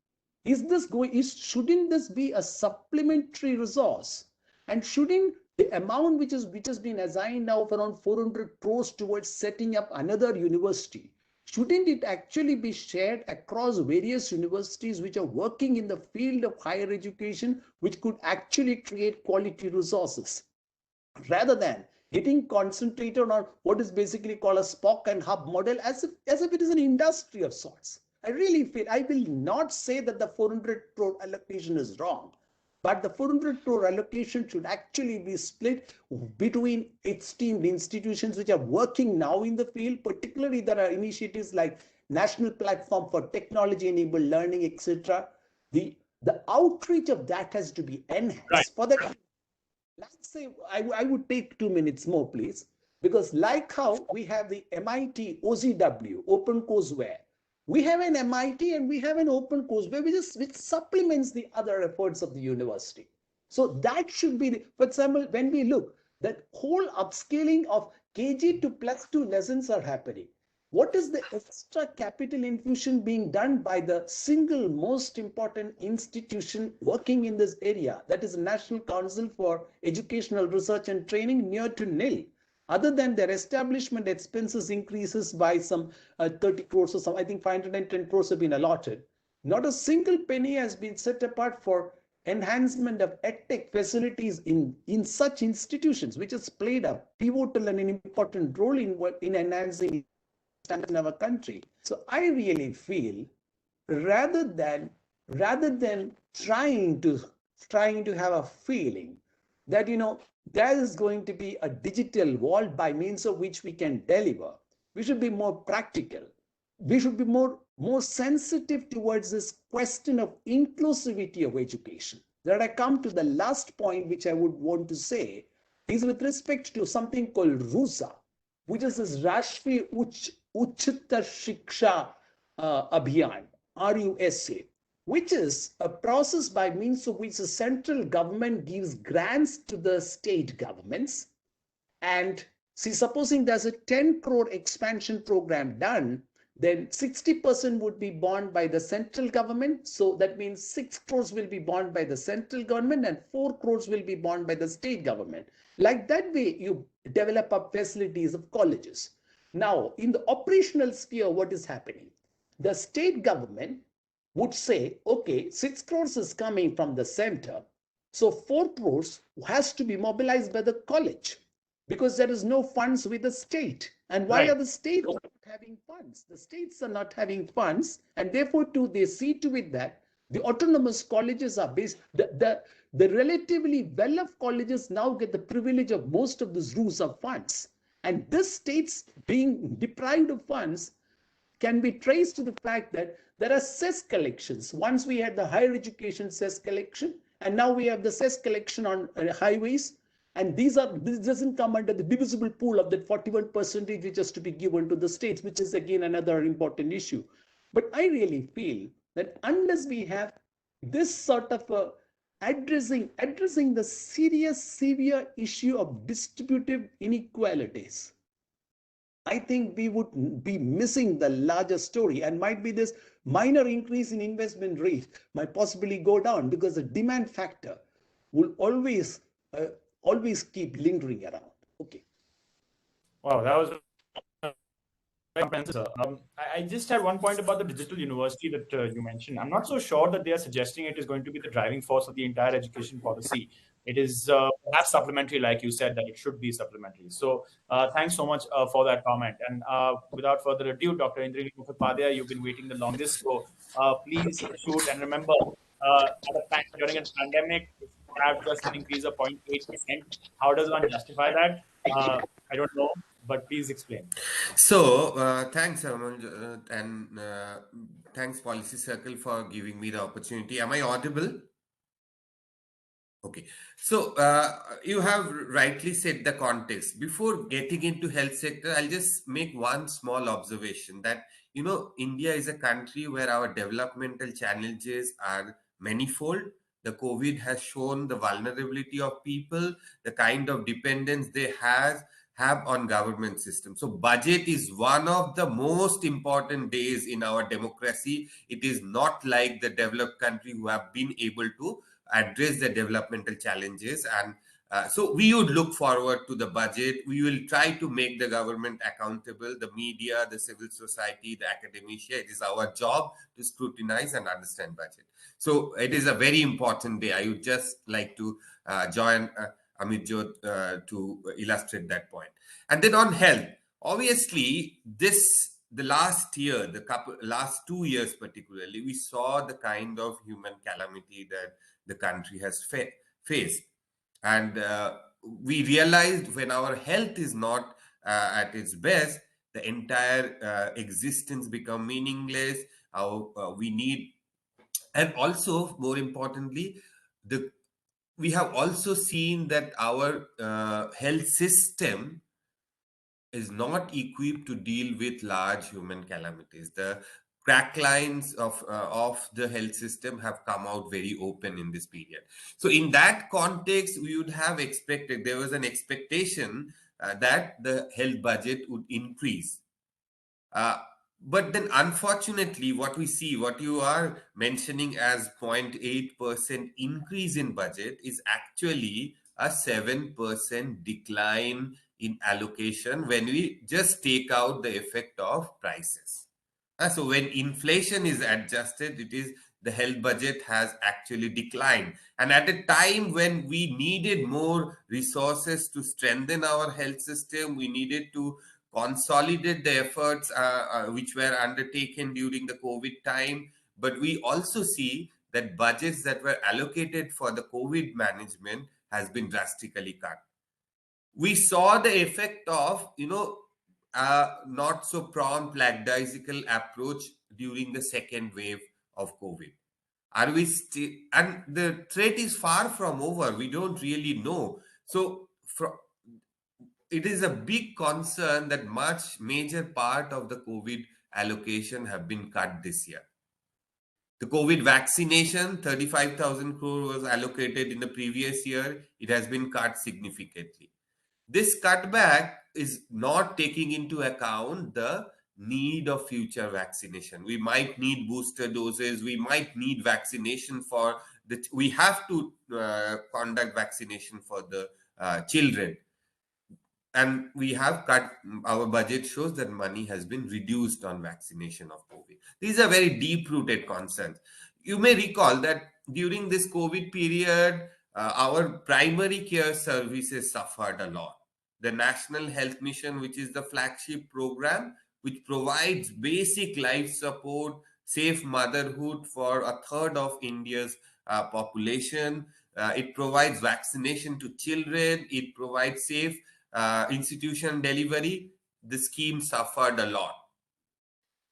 Speaker 5: Shouldn't this be a supplementary resource? And shouldn't the amount which has been assigned now of around 400 crores towards setting up another university, shouldn't it actually be shared across various universities which are working in the field of higher education, which could actually create quality resources? rather than getting concentrated on what is basically called a Spock and hub model as if it is an industry of sorts. I really feel, I will not say that the 400 crore allocation is wrong, but the 400 crore allocation should actually be split between esteemed institutions which are working now in the field. Particularly, there are initiatives like National Platform for Technology Enabled Learning, etc. The outreach of that has to be enhanced.
Speaker 1: Right.
Speaker 5: For that, let's say I would take 2 minutes more, please, because like how we have the MIT OZW, Open Courseware, we have an MIT and we have an Open Courseware which supplements the other efforts of the university. So that should be, for example, when we look, that whole upscaling of KG to +2 lessons are happening. What is the extra capital infusion being done by the single most important institution working in this area, that is the National Council for Educational Research and Training, near to nil? Other than their establishment expenses increases by some 30 crores or some, I think 510 crores have been allotted. Not a single penny has been set apart for enhancement of edtech facilities in such institutions, which has played a pivotal and an important role in enhancing in our country. So I really feel, rather than trying to have a feeling that there is going to be a digital wall by means of which we can deliver, we should be more practical. We should be more sensitive towards this question of inclusivity of education. That I come to the last point which I would want to say is with respect to something called RUSA, which is this Rashtriya Uchchata Shiksha Abhiyan, RUSA, which is a process by means of which the central government gives grants to the state governments. And see, supposing there's a 10 crore expansion program done, then 60% would be borne by the central government. So that means 6 crores will be borne by the central government and 4 crores will be borne by the state government. Like that way, you develop up facilities of colleges. Now, in the operational sphere, what is happening? The state government would say, okay, 6 crores is coming from the center. So 4 crores has to be mobilized by the college because there is no funds with the state. And why
Speaker 1: Right.
Speaker 5: are the states not having funds? The states are not having funds, and therefore, too, they see to it that the autonomous colleges are based, the relatively well-off colleges now get the privilege of most of these RUSA funds. And this states being deprived of funds can be traced to the fact that there are cess collections. Once we had the higher education cess collection, and now we have the cess collection on highways. And this doesn't come under the divisible pool of that 41% which is to be given to the states, which is again another important issue. But I really feel that unless we have this sort of addressing the severe issue of distributive inequalities, I think we would be missing the larger story, and might be this minor increase in investment rate might possibly go down because the demand factor will always keep lingering around. Okay.
Speaker 1: Wow, that was comprehensive, sir. I just had one point about the digital university that you mentioned. I'm not so sure that they are suggesting it is going to be the driving force of the entire education policy. It is perhaps supplementary, like you said, that it should be supplementary. So thanks so much for that comment. And without further ado, Dr. Indranil Mukhopadhyay, you've been waiting the longest. So please shoot. And remember, during a pandemic, if you have just an increase of 0.8%, how does one justify that? I don't know, but please explain.
Speaker 6: So, thanks, Aruna, and thanks, Policy Circle, for giving me the opportunity. Am I audible? Okay. So, you have rightly said the context. Before getting into health sector, I'll just make one small observation that, India is a country where our developmental challenges are manifold. The COVID has shown the vulnerability of people, the kind of dependence they have on government system. So budget is one of the most important days in our democracy. It is not like the developed country who have been able to address the developmental challenges. And so we would look forward to the budget. We will try to make the government accountable, the media, the civil society, the academia. It is our job to scrutinize and understand budget. So it is a very important day. I would just like to join Amitoj, to illustrate that point. And then on health, obviously, the last year, last 2 years particularly, we saw the kind of human calamity that the country has faced, and we realized when our health is not at its best, the entire existence become meaningless. We need, and also more importantly, the we have also seen that our health system is not equipped to deal with large human calamities. The crack lines of the health system have come out very open in this period. So in that context, we would have expected, there was an expectation that the health budget would increase. uh, but then, unfortunately, what we see, what you are mentioning as 0.8% increase in budget, is actually a 7% decline in allocation when we just take out the effect of prices. So when inflation is adjusted, it is the health budget has actually declined. And at a time when we needed more resources to strengthen our health system, we needed to consolidate the efforts which were undertaken during the COVID time. But we also see that budgets that were allocated for the COVID management has been drastically cut. We saw the effect of, not so prompt lackadaisical approach during the second wave of COVID. Are we still, and the threat is far from over. We don't really know. So it is a big concern that much major part of the COVID allocation have been cut this year. The COVID vaccination, 35,000 crore was allocated in the previous year. It has been cut significantly. This cutback is not taking into account the need of future vaccination. We might need booster doses. We might need vaccination for we have to conduct vaccination for the children. And we have cut, our budget shows that money has been reduced on vaccination of COVID. These are very deep rooted concerns. You may recall that during this COVID period, our primary care services suffered a lot. The National Health Mission, which is the flagship program, which provides basic life support, safe motherhood for a third of India's population. It provides vaccination to children. It provides safe institution delivery. The scheme suffered a lot.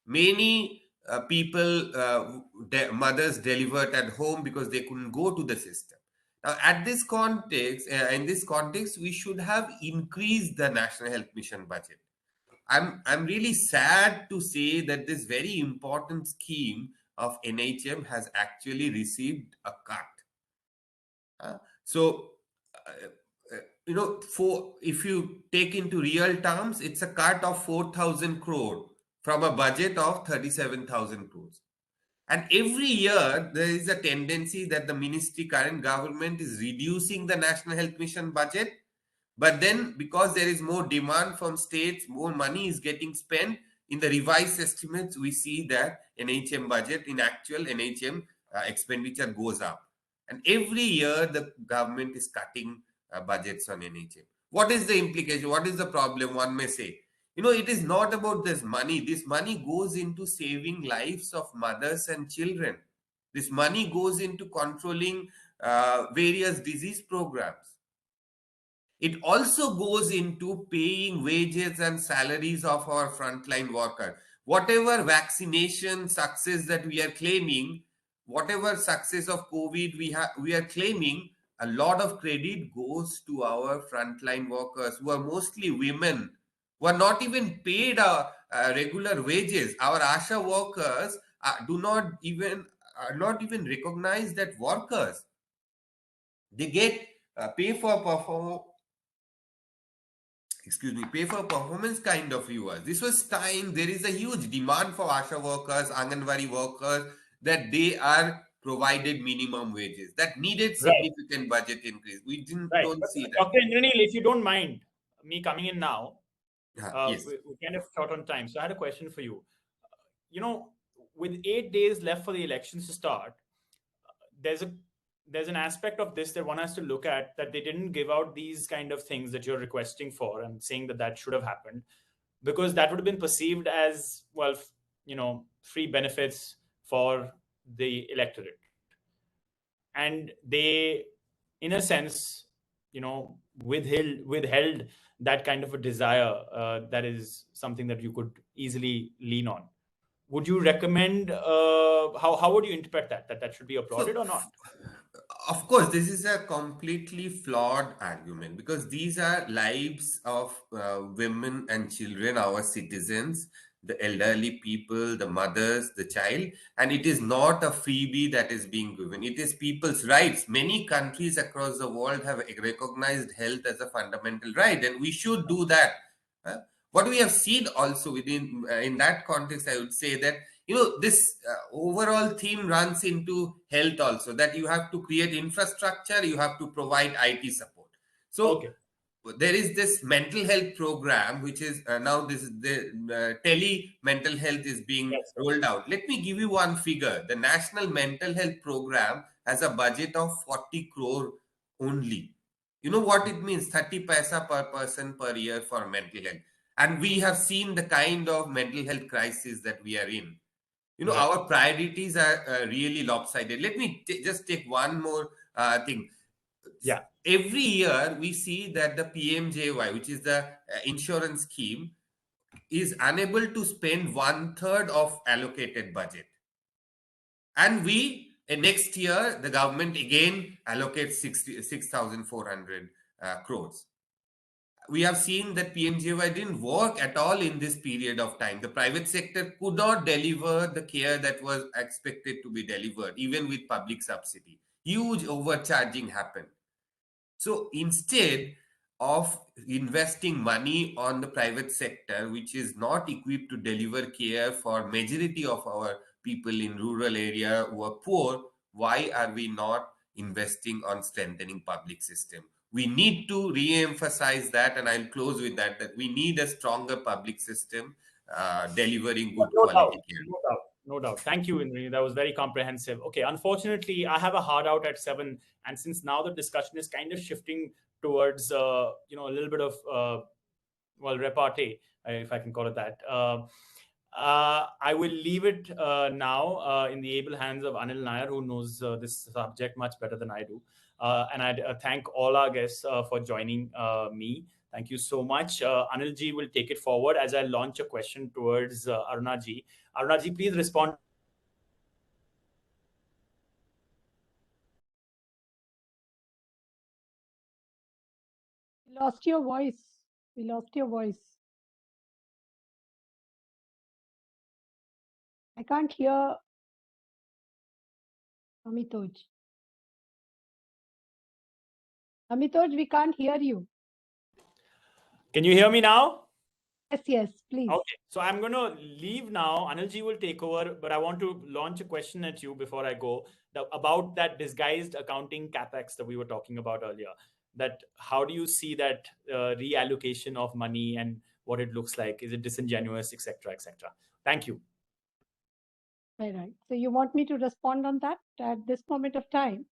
Speaker 6: Many mothers delivered at home because they couldn't go to the system. Now, in this context, we should have increased the National Health Mission budget. I'm really sad to say that this very important scheme of NHM has actually received a cut. So, if you take into real terms, it's a cut of 4,000 crore from a budget of 37,000 crores. And every year, there is a tendency that the current government is reducing the National Health Mission budget. But then, because there is more demand from states, more money is getting spent. In the revised estimates, we see that NHM budget, in actual NHM expenditure goes up. And every year, the government is cutting budgets on NHM. What is the implication? What is the problem? One may say, it is not about this money. This money goes into saving lives of mothers and children. This money goes into controlling various disease programs. It also goes into paying wages and salaries of our frontline workers. Whatever vaccination success that we are claiming, whatever success of COVID we are claiming, a lot of credit goes to our frontline workers, who are mostly women, who are not even paid regular wages. Our ASHA workers are not even recognized as workers. They get pay for performance kind of viewers. This was time, there is a huge demand for ASHA workers, Anganwadi workers, that they are provided minimum wages. That needed significant budget increase. We don't see that.
Speaker 1: Dr. Indranil, if you don't mind me coming in now,
Speaker 6: yes.
Speaker 1: we're kind of short on time. So I had a question for you. With 8 days left for the elections to start, there's a there's an aspect of this that one has to look at, that they didn't give out these kind of things that you're requesting for and saying that that should have happened, because that would have been perceived as, well, free benefits for the electorate. And they, in a sense, withheld that kind of a desire that is something that you could easily lean on. Would you recommend, how would you interpret that should be applauded or not?
Speaker 6: Of course, this is a completely flawed argument, because these are lives of women and children, our citizens, the elderly people, the mothers, the child, and it is not a freebie that is being given. It is people's rights. Many countries across the world have recognized health as a fundamental right, and we should do that. Uh, what we have seen also within in that context, I would say that this overall theme runs into health also, that you have to create infrastructure, you have to provide IT support. So
Speaker 1: Okay.
Speaker 6: there is this mental health program, which is now this is the tele mental health is being
Speaker 1: Yes.
Speaker 6: rolled out. Let me give you one figure. The national mental health program has a budget of 40 crore only. You know what it means? 30 paisa per person per year for mental health. And we have seen the kind of mental health crisis that we are in.
Speaker 1: Right.
Speaker 6: Our priorities are really lopsided. Let me just take one more thing.
Speaker 1: Yeah.
Speaker 6: Every year we see that the PMJY, which is the insurance scheme, is unable to spend one third of allocated budget. And next year, the government again allocates 6,400 crores. We have seen that PMJY didn't work at all in this period of time. The private sector could not deliver the care that was expected to be delivered, even with public subsidy. Huge overcharging happened. So instead of investing money on the private sector, which is not equipped to deliver care for majority of our people in rural area who are poor, why are we not investing on strengthening public system? We need to re-emphasize that, and I'll close with that we need a stronger public system delivering good
Speaker 1: No doubt.
Speaker 6: quality care.
Speaker 1: No doubt. No doubt. Thank you, Indranil. That was very comprehensive. Okay, unfortunately, I have a hard out at 7, and since now the discussion is kind of shifting towards, a little bit of, repartee, if I can call it that. I will leave it now in the able hands of Anil Nair, who knows this subject much better than I do. And I thank all our guests for joining me. Thank you so much. Anil ji will take it forward as I launch a question towards Aruna ji. Aruna ji, please respond.
Speaker 2: We lost your voice. We lost your voice. I can't hear Amitoj. Amitoj, we can't hear you.
Speaker 1: Can you hear me now?
Speaker 2: Yes, please.
Speaker 1: Okay, so I'm going to leave now. Anilji will take over, but I want to launch a question at you before I go about that disguised accounting capex that we were talking about earlier. That how do you see that reallocation of money and what it looks like? Is it disingenuous, etc., etc.? Thank you.
Speaker 2: Right. So you want me to respond on that at this moment of time?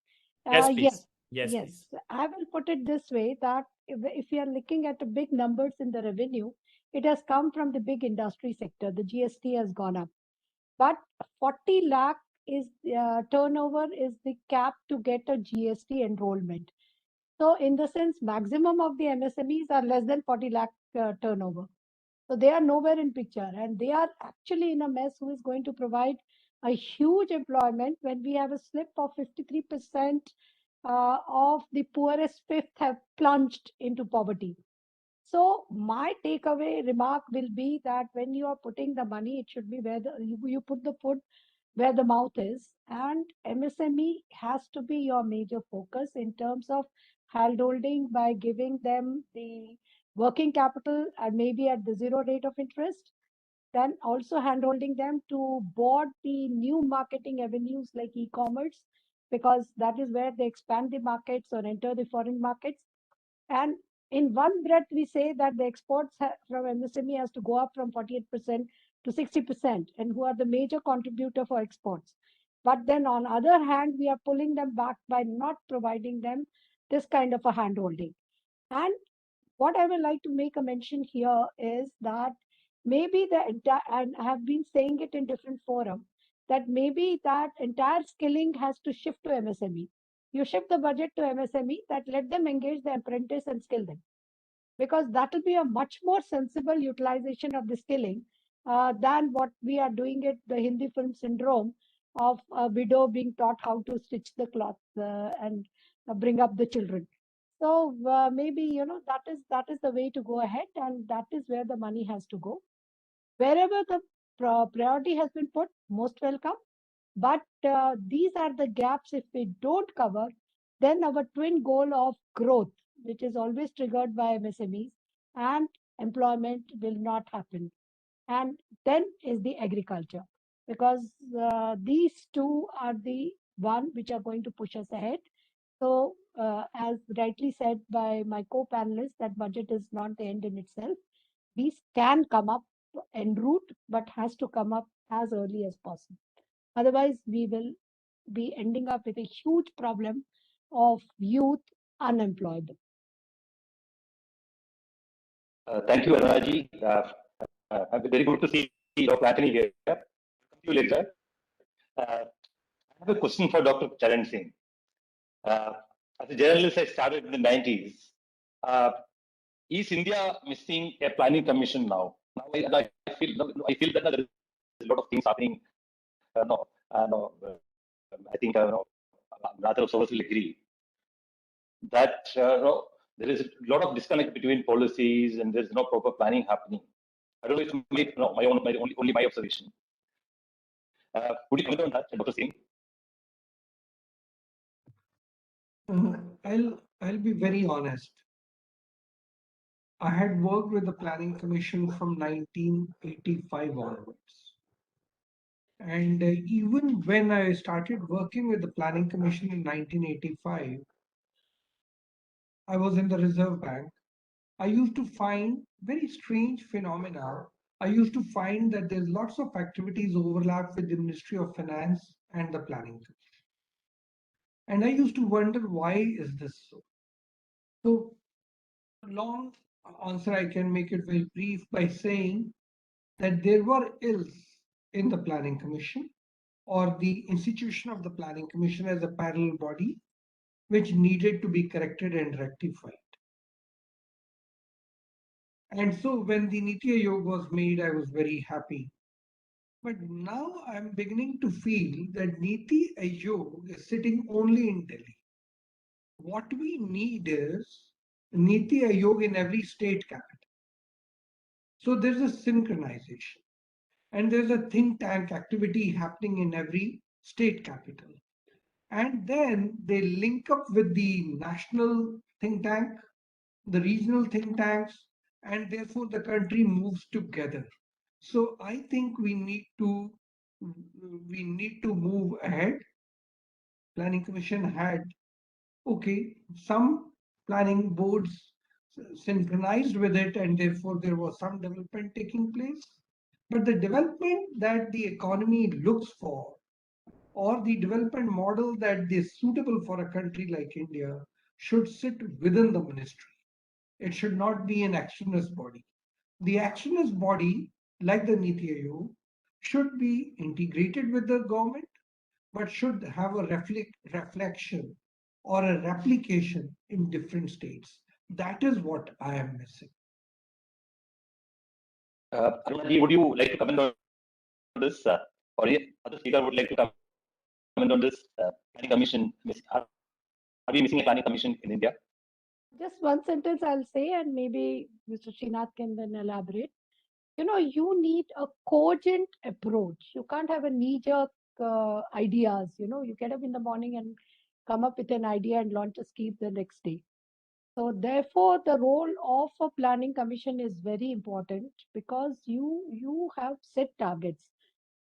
Speaker 1: Yes, please.
Speaker 2: Yes.
Speaker 1: Please.
Speaker 2: I will put it this way, that if you are looking at the big numbers in the revenue, it has come from the big industry sector. The GST has gone up. But 40 lakh is turnover is the cap to get a GST enrollment. So in the sense, maximum of the MSMEs are less than 40 lakh turnover. So they are nowhere in picture, and they are actually in a mess. Who is going to provide a huge employment when we have a slip of 53% of the poorest fifth have plunged into poverty? So my takeaway remark will be that when you are putting the money, it should be where you put the food where the mouth is, and MSME has to be your major focus in terms of handholding by giving them the working capital and maybe at the zero rate of interest, then also handholding them to board the new marketing avenues like e-commerce, because that is where they expand the markets or enter the foreign markets. And in one breath, we say that the exports from MSME has to go up from 48% to 60%, and who are the major contributor for exports. But then on other hand, we are pulling them back by not providing them this kind of a handholding. And what I would like to make a mention here is that maybe the entire, and I have been saying it in different forums, that maybe that entire skilling has to shift to MSME. You shift the budget to MSME, that let them engage the apprentice and skill them, because that will be a much more sensible utilization of the skilling than what we are doing it, the Hindi film syndrome of a widow being taught how to stitch the cloth and bring up the children. So maybe that is the way to go ahead, and that is where the money has to go. Wherever the priority has been put, most welcome. But these are the gaps. If we don't cover, then our twin goal of growth, which is always triggered by MSMEs, and employment will not happen. And then is the agriculture, because these two are the one which are going to push us ahead. So, as rightly said by my co-panelists, that budget is not the end in itself. These can come up en route, but has to come up as early as possible. Otherwise, we will be ending up with a huge problem of youth unemployable.
Speaker 7: Thank you, Arunaji. Very good to see Dr. Anthony here. See you later. I have a question for Dr. Charan Singh. As a journalist, I started in the 90s. Is India missing a planning commission now? Now I feel that there is a lot of things happening. I think rather of us will agree that there is a lot of disconnect between policies and there is no proper planning happening. I don't know if it's only my observation. Would you comment on that, Dr. Singh?
Speaker 3: I'll be very honest. I had worked with the Planning Commission from 1985 onwards. And even when I started working with the Planning Commission in 1985, I was in the Reserve Bank. I used to find very strange phenomena. I used to find that there's lots of activities overlap with the Ministry of Finance and the Planning Commission. And I used to wonder, why is this so? So, long answer, I can make it very brief by saying that there were ills in the Planning Commission, or the institution of the Planning Commission as a parallel body, which needed to be corrected and rectified. And so when the Niti Aayog was made, I was very happy. But now I'm beginning to feel that Niti Aayog is sitting only in Delhi. What we need is Niti Aayog in every state capital. So there's a synchronization. And there's a think tank activity happening in every state capital. And then they link up with the national think tank, the regional think tanks, and therefore the country moves together. So I think we need to move ahead. Planning Commission had some planning boards synchronized with it, and therefore there was some development taking place. But the development that the economy looks for, or the development model that is suitable for a country like India, should sit within the ministry. It should not be an actionist body. The actionist body, like the Niti Aayog, should be integrated with the government, but should have a reflection or a replication in different states. That is what I am missing.
Speaker 7: Arunaji, would you like to comment on this? Or any other speaker would like to comment on this planning commission? Are we missing a planning commission in India?
Speaker 2: Just one sentence I'll say, and maybe Mr. Srinath can then elaborate. You need a cogent approach. You can't have a knee-jerk ideas. You get up in the morning and come up with an idea and launch a scheme the next day. So therefore, the role of a planning commission is very important, because you have set targets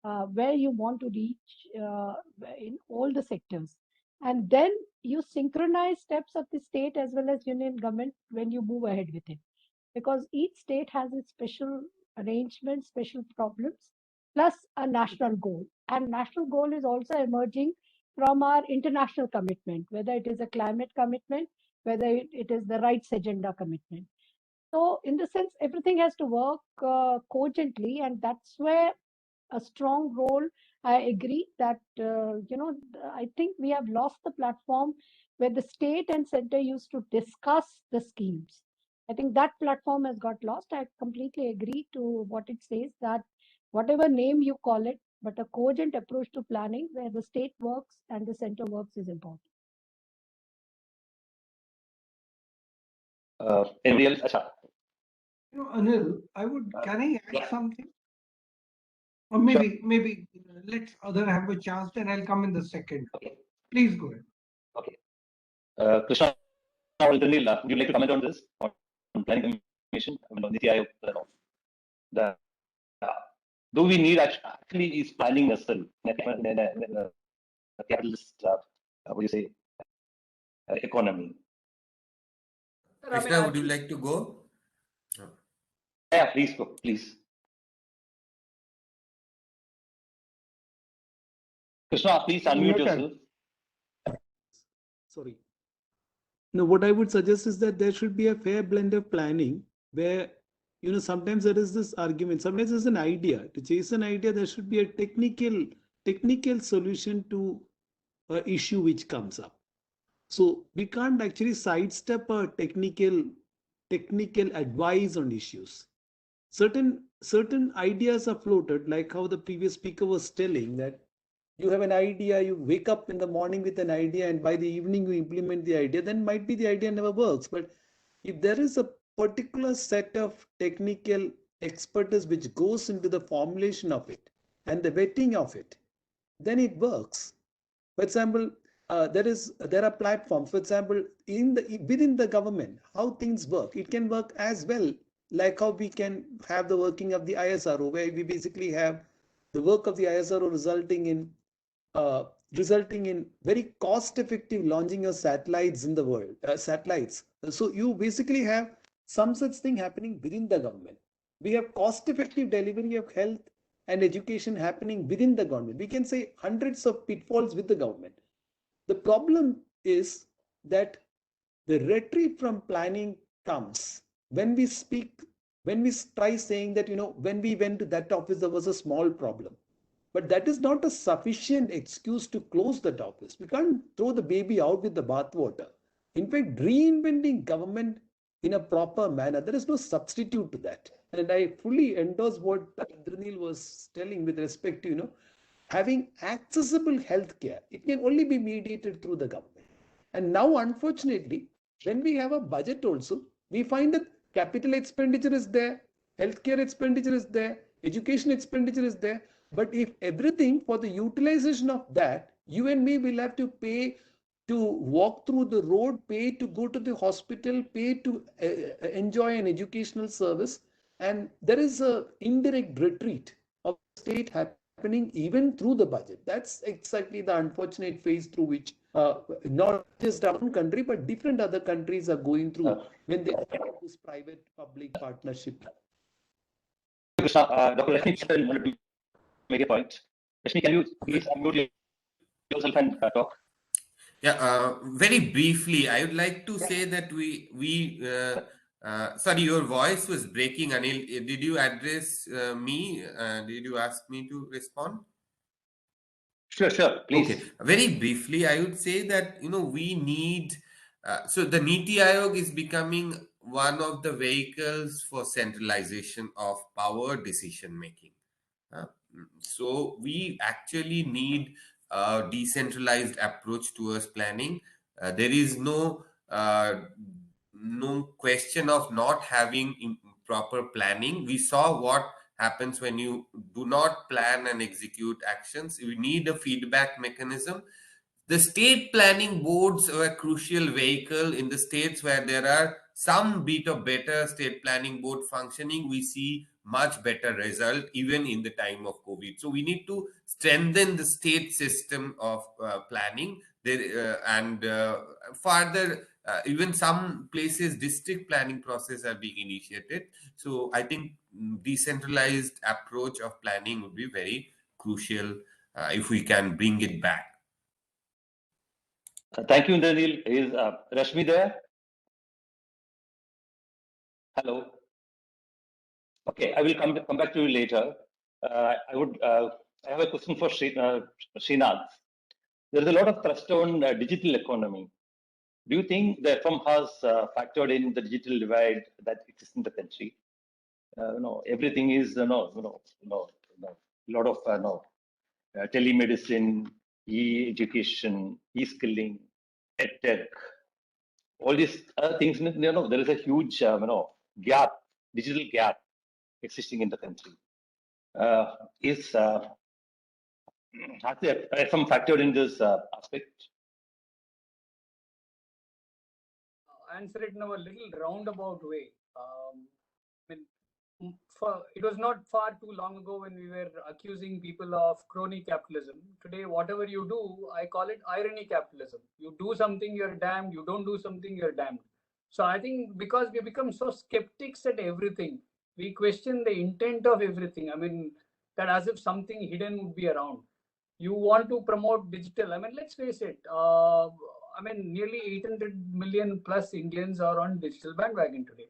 Speaker 2: where you want to reach in all the sectors. And then you synchronize steps of the state as well as union government when you move ahead with it, because each state has its special arrangements, special problems. plus a national goal. And national goal is also emerging from our international commitment, whether it is a climate commitment, whether it is the rights agenda commitment. So, in the sense, everything has to work cogently, and that's where a strong role. I agree that, I think we have lost the platform where the state and center used to discuss the schemes. I think that platform has got lost. I completely agree to what it says that whatever name you call it, but a cogent approach to planning where the state works and the center works is important.
Speaker 7: Anybody else? Acha.
Speaker 3: Anil, can I add something? Or maybe let's other have a chance, then I'll come in the second.
Speaker 7: Okay.
Speaker 3: Please go ahead.
Speaker 7: Okay. Krishna or Indranil, would you like to comment on this? On planning commission? On Niti Aayog? The, do we need actually is planning necessary in a capitalist, what do you say, economy?
Speaker 6: Krishna, would you like to go?
Speaker 7: Yeah, please go, please. Krishna, please unmute yourself.
Speaker 5: Sorry. No, what I would suggest is that there should be a fair blend of planning where, sometimes there is this argument, sometimes there's an idea. To chase an idea, there should be a technical solution to an issue which comes up. So we can't actually sidestep a technical advice on issues. Certain ideas are floated, like how the previous speaker was telling that you have an idea, you wake up in the morning with an idea, and by the evening you implement the idea, then might be the idea never works. But if there is a particular set of technical expertise which goes into the formulation of it and the vetting of it, then it works. For example, there are platforms, for example, within the government, how things work. It can work as well, like how we can have the working of the ISRO, where we basically have the work of the ISRO resulting in very cost-effective launching of satellites in the world. So you basically have some such thing happening within the government. We have cost-effective delivery of health and education happening within the government. We can say hundreds of pitfalls with the government. The problem is that the retreat from planning comes when we try saying that, when we went to that office, there was a small problem. But that is not a sufficient excuse to close that office. We can't throw the baby out with the bathwater. In fact, reinventing government in a proper manner, there is no substitute to that. And I fully endorse what Indranil was telling with respect to, having accessible healthcare. It can only be mediated through the government. And now, unfortunately, when we have a budget also, we find that capital expenditure is there, healthcare expenditure is there, education expenditure is there. But if everything for the utilization of that, you and me will have to pay to walk through the road, pay to go to the hospital, pay to enjoy an educational service. And there is an indirect retreat of the state happening even through the budget. That's exactly the unfortunate phase through which not just our own country, but different other countries are going through when they have this private-public partnership.
Speaker 7: Krishna, Dr. Rashmi wanted to make a point. Rashmi, can you please unmute yourself and talk?
Speaker 6: Yeah, very briefly, I would like to say that sorry, your voice was breaking, Anil. Did you address me? Did you ask me to respond?
Speaker 7: Sure, please.
Speaker 6: Okay, very briefly, I would say that, we need, so the Niti Aayog is becoming one of the vehicles for centralization of power decision making. So we actually need a decentralized approach towards planning. There is no question of not having proper planning. We saw what happens when you do not plan and execute actions. You need a feedback mechanism. The state planning boards are a crucial vehicle in the states where there are some bit of better state planning board functioning. We see much better result even in the time of COVID. So we need to strengthen the state system of planning there, and further Even some places, district planning process are being initiated. So I think decentralized approach of planning would be very crucial if we can bring it back.
Speaker 7: Thank you, Indranil. Is Rashmi there? Hello. Okay, I will come back to you later. I have a question for Srinath. There is a lot of thrust on digital economy. Do you think the firm has factored in the digital divide that exists in the country? Everything is a lot of telemedicine, e-education, e-skilling, edtech, all these other things. There is a huge gap, digital gap existing in the country. Has there some factored in this aspect?
Speaker 4: Answer it in a little roundabout way. I mean, it was not far too long ago when we were accusing people of crony capitalism. Today, whatever you do, I call it irony capitalism. You do something, you're damned. You don't do something, you're damned. So I think because we become so skeptics at everything, we question the intent of everything. I mean, that as if something hidden would be around. You want to promote digital. I mean, let's face it. I mean, nearly 800 million plus Indians are on digital bandwagon today.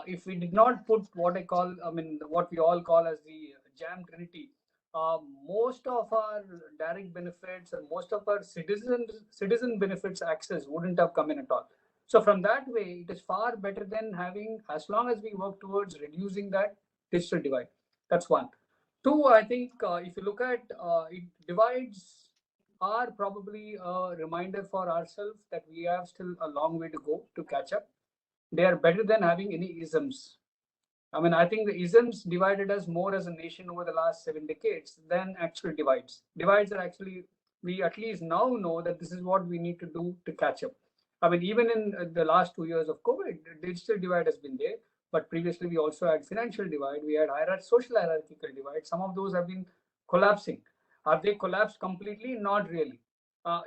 Speaker 4: If we did not put what we all call as the jam trinity, most of our direct benefits and most of our citizen benefits access wouldn't have come in at all. So from that way, it is far better than having, as long as we work towards reducing that digital divide. That's one. Two, I think if you look at it, divides are probably a reminder for ourselves that we have still a long way to go to catch up. They are better than having any isms. I mean, I think the isms divided us more as a nation over the last 7 decades than actual divides. Divides are actually, we at least now know that this is what we need to do to catch up. I mean, even in the last 2 years of COVID, the digital divide has been there. But previously, we also had financial divide. We had social hierarchical divide. Some of those have been collapsing. Have they collapsed completely? Not really.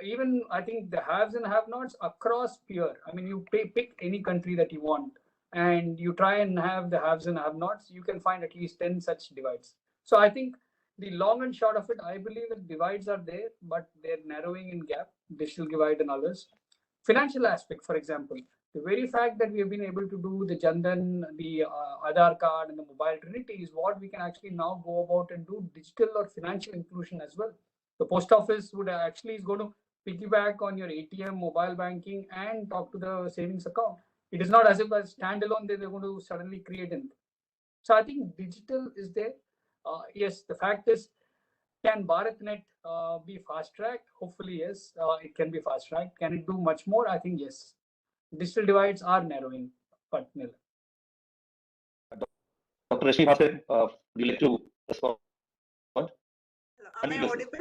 Speaker 4: Even I think the haves and have-nots across peer. I mean, you pick any country that you want, and you try and have the haves and have-nots. You can find at least 10 such divides. So I think the long and short of it, I believe that divides are there, but they're narrowing in gap. Digital divide and others. Financial aspect, for example, the very fact that we have been able to do the Jindal, the Aadhaar card, and the mobile trinity is what we can actually now go about and do digital or financial inclusion as well. The post office would actually is going to piggyback on your ATM, mobile banking, and talk to the savings account. It is not as if as standalone they're going to suddenly create anything. So I think digital is there. Yes, the fact is, can BharatNet be fast-tracked? Hopefully, yes. It can be fast-tracked. Can it do much more? I think yes. Digital divides are narrowing, but Nil.
Speaker 7: Dr. Rashmi, would you like to respond?
Speaker 8: Am I audible?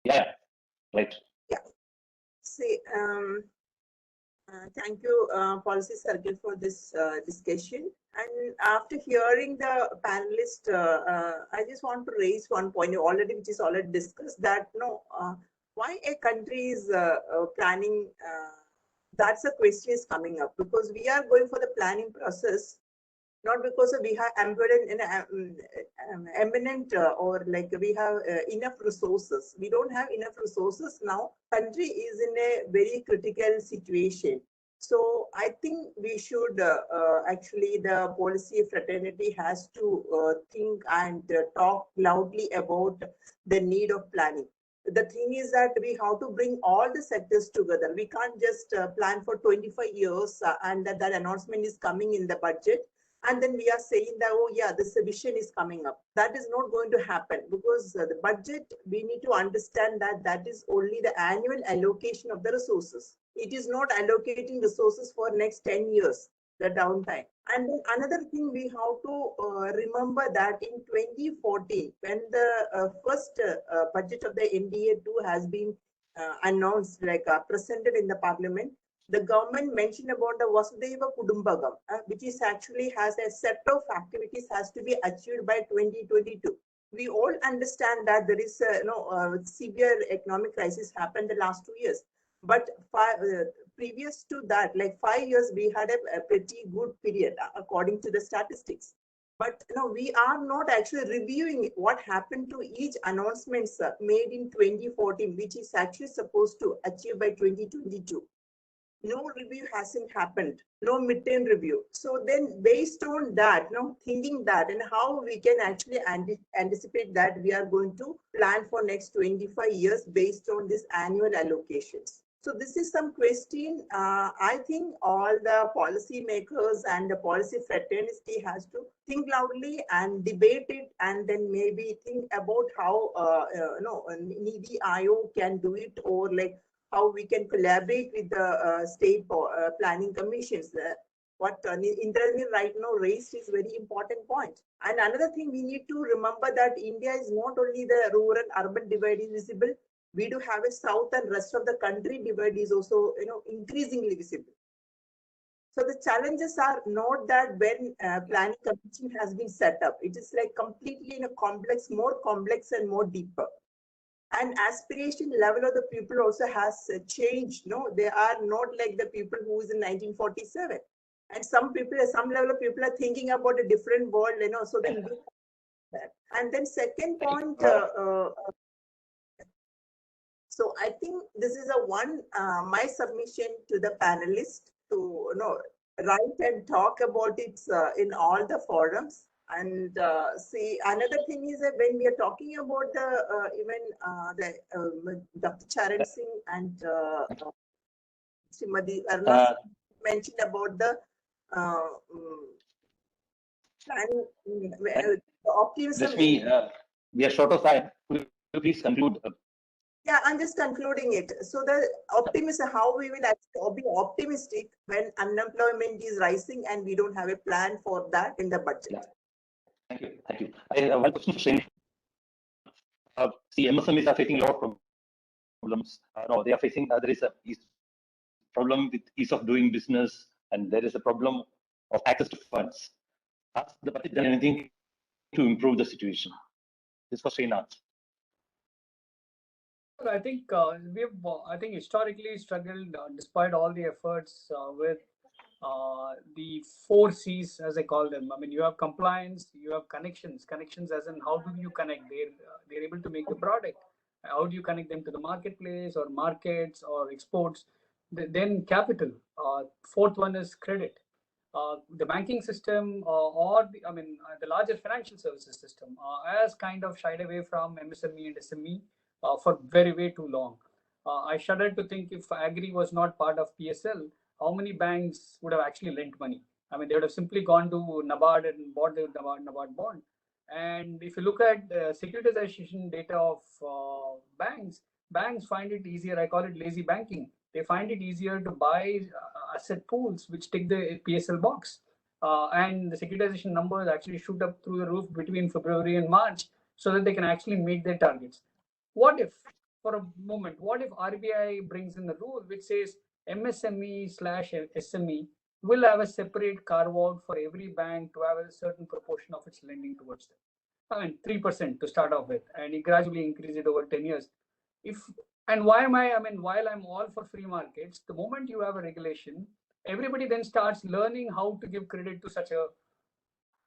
Speaker 7: Yeah, right.
Speaker 8: Yeah. See, thank you, Policy Circle, for this discussion. And after hearing the panelist, I just want to raise one point which is already discussed, that why a country is planning. That's a question is coming up, because we are going for the planning process, not because we have eminent or like we have enough resources. We don't have enough resources now. Country is in a very critical situation. So I think we should actually, the policy fraternity has to think and talk loudly about the need of planning. The thing is that we have to bring all the sectors together. We can't just plan for 25 years and that announcement is coming in the budget. And then we are saying that, oh yeah, this vision is coming up. That is not going to happen, because the budget, we need to understand that that is only the annual allocation of the resources. It is not allocating resources for next 10 years, the downtime. And then another thing we have to remember that in 2014, when the first budget of the NDA-2 has been announced, presented in the parliament, the government mentioned about the Vasudhaiva Kudumbakam, which is actually has a set of activities has to be achieved by 2022. We all understand that there is severe economic crisis happened the last 2 years. But previous to that, like 5 years, we had a pretty good period according to the statistics. But we are not actually reviewing what happened to each announcements made in 2014, which is actually supposed to achieve by 2022. No review hasn't happened, no midterm review. So then based on that, thinking that and how we can actually anticipate that we are going to plan for next 25 years based on this annual allocations. So this is some question I think all the policy makers and the policy fraternity has to think loudly and debate it, and then maybe think about how Niti Aayog can do it, or like how we can collaborate with the state planning commissions. What Indranil right now raised is very important point. And another thing we need to remember that India is not only the rural-urban divide is visible. We do have a south and rest of the country divide is also increasingly visible. So the challenges are not that when planning commission has been set up, it is like completely in a complex, more complex and more deeper. And aspiration level of the people also has changed. No, they are not like the people who is in 1947. And some people, some level of people are thinking about a different world, so then that. And then second point, so I think this is my submission to the panelists to write and talk about it in all the forums. And see, another thing is that when we are talking about Dr. Charan Singh and Srimati Aruna mentioned about the planning, the optimism.
Speaker 7: Let me, we are short of time. Could you please conclude?
Speaker 8: Yeah, I'm just concluding it. So the optimism, how we will actually be optimistic when unemployment is rising and we don't have a plan for that in the budget.
Speaker 7: Yeah. Thank you. Thank you. I have one question for Singh. See, MSMEs are facing a lot of problems. No, they are facing, there is a problem with ease of doing business, and there is a problem of access to funds. Has the budget done anything to improve the situation? This was Srinath.
Speaker 4: I think we've historically struggled despite all the efforts with the 4 C's, as I call them. I mean, you have compliance, you have connections as in how do you connect? They're able to make the product. How do you connect them to the marketplace or markets or exports? Then capital. Fourth one is credit. The banking system the larger financial services system has kind of shied away from MSME and SME for way too long. I shudder to think if Agri was not part of PSL, how many banks would have actually lent money? I mean, they would have simply gone to NABARD and bought the NABARD bond. And if you look at securitization data of banks find it easier. I call it lazy banking. They find it easier to buy asset pools which tick the PSL box. And the securitization numbers actually shoot up through the roof between February and March so that they can actually meet their targets. What if, for a moment, RBI brings in the rule which says MSME/SME will have a separate carve out for every bank to have a certain proportion of its lending towards them? I mean, 3% to start off with, and you gradually increase it over 10 years. While I'm all for free markets, the moment you have a regulation, everybody then starts learning how to give credit to such a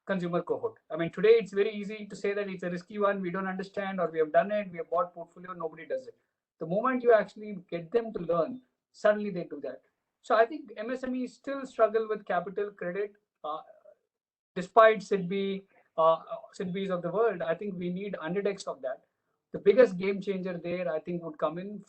Speaker 4: consumer cohort. I mean, today it's very easy to say that it's a risky one, we don't understand, or we have done it, we have bought portfolio, nobody does it. The moment you actually get them to learn, suddenly they do that. So I think MSMEs still struggle with capital credit, despite SIDBIs of the world. I think we need underdex of that. The biggest game changer there, I think, would come in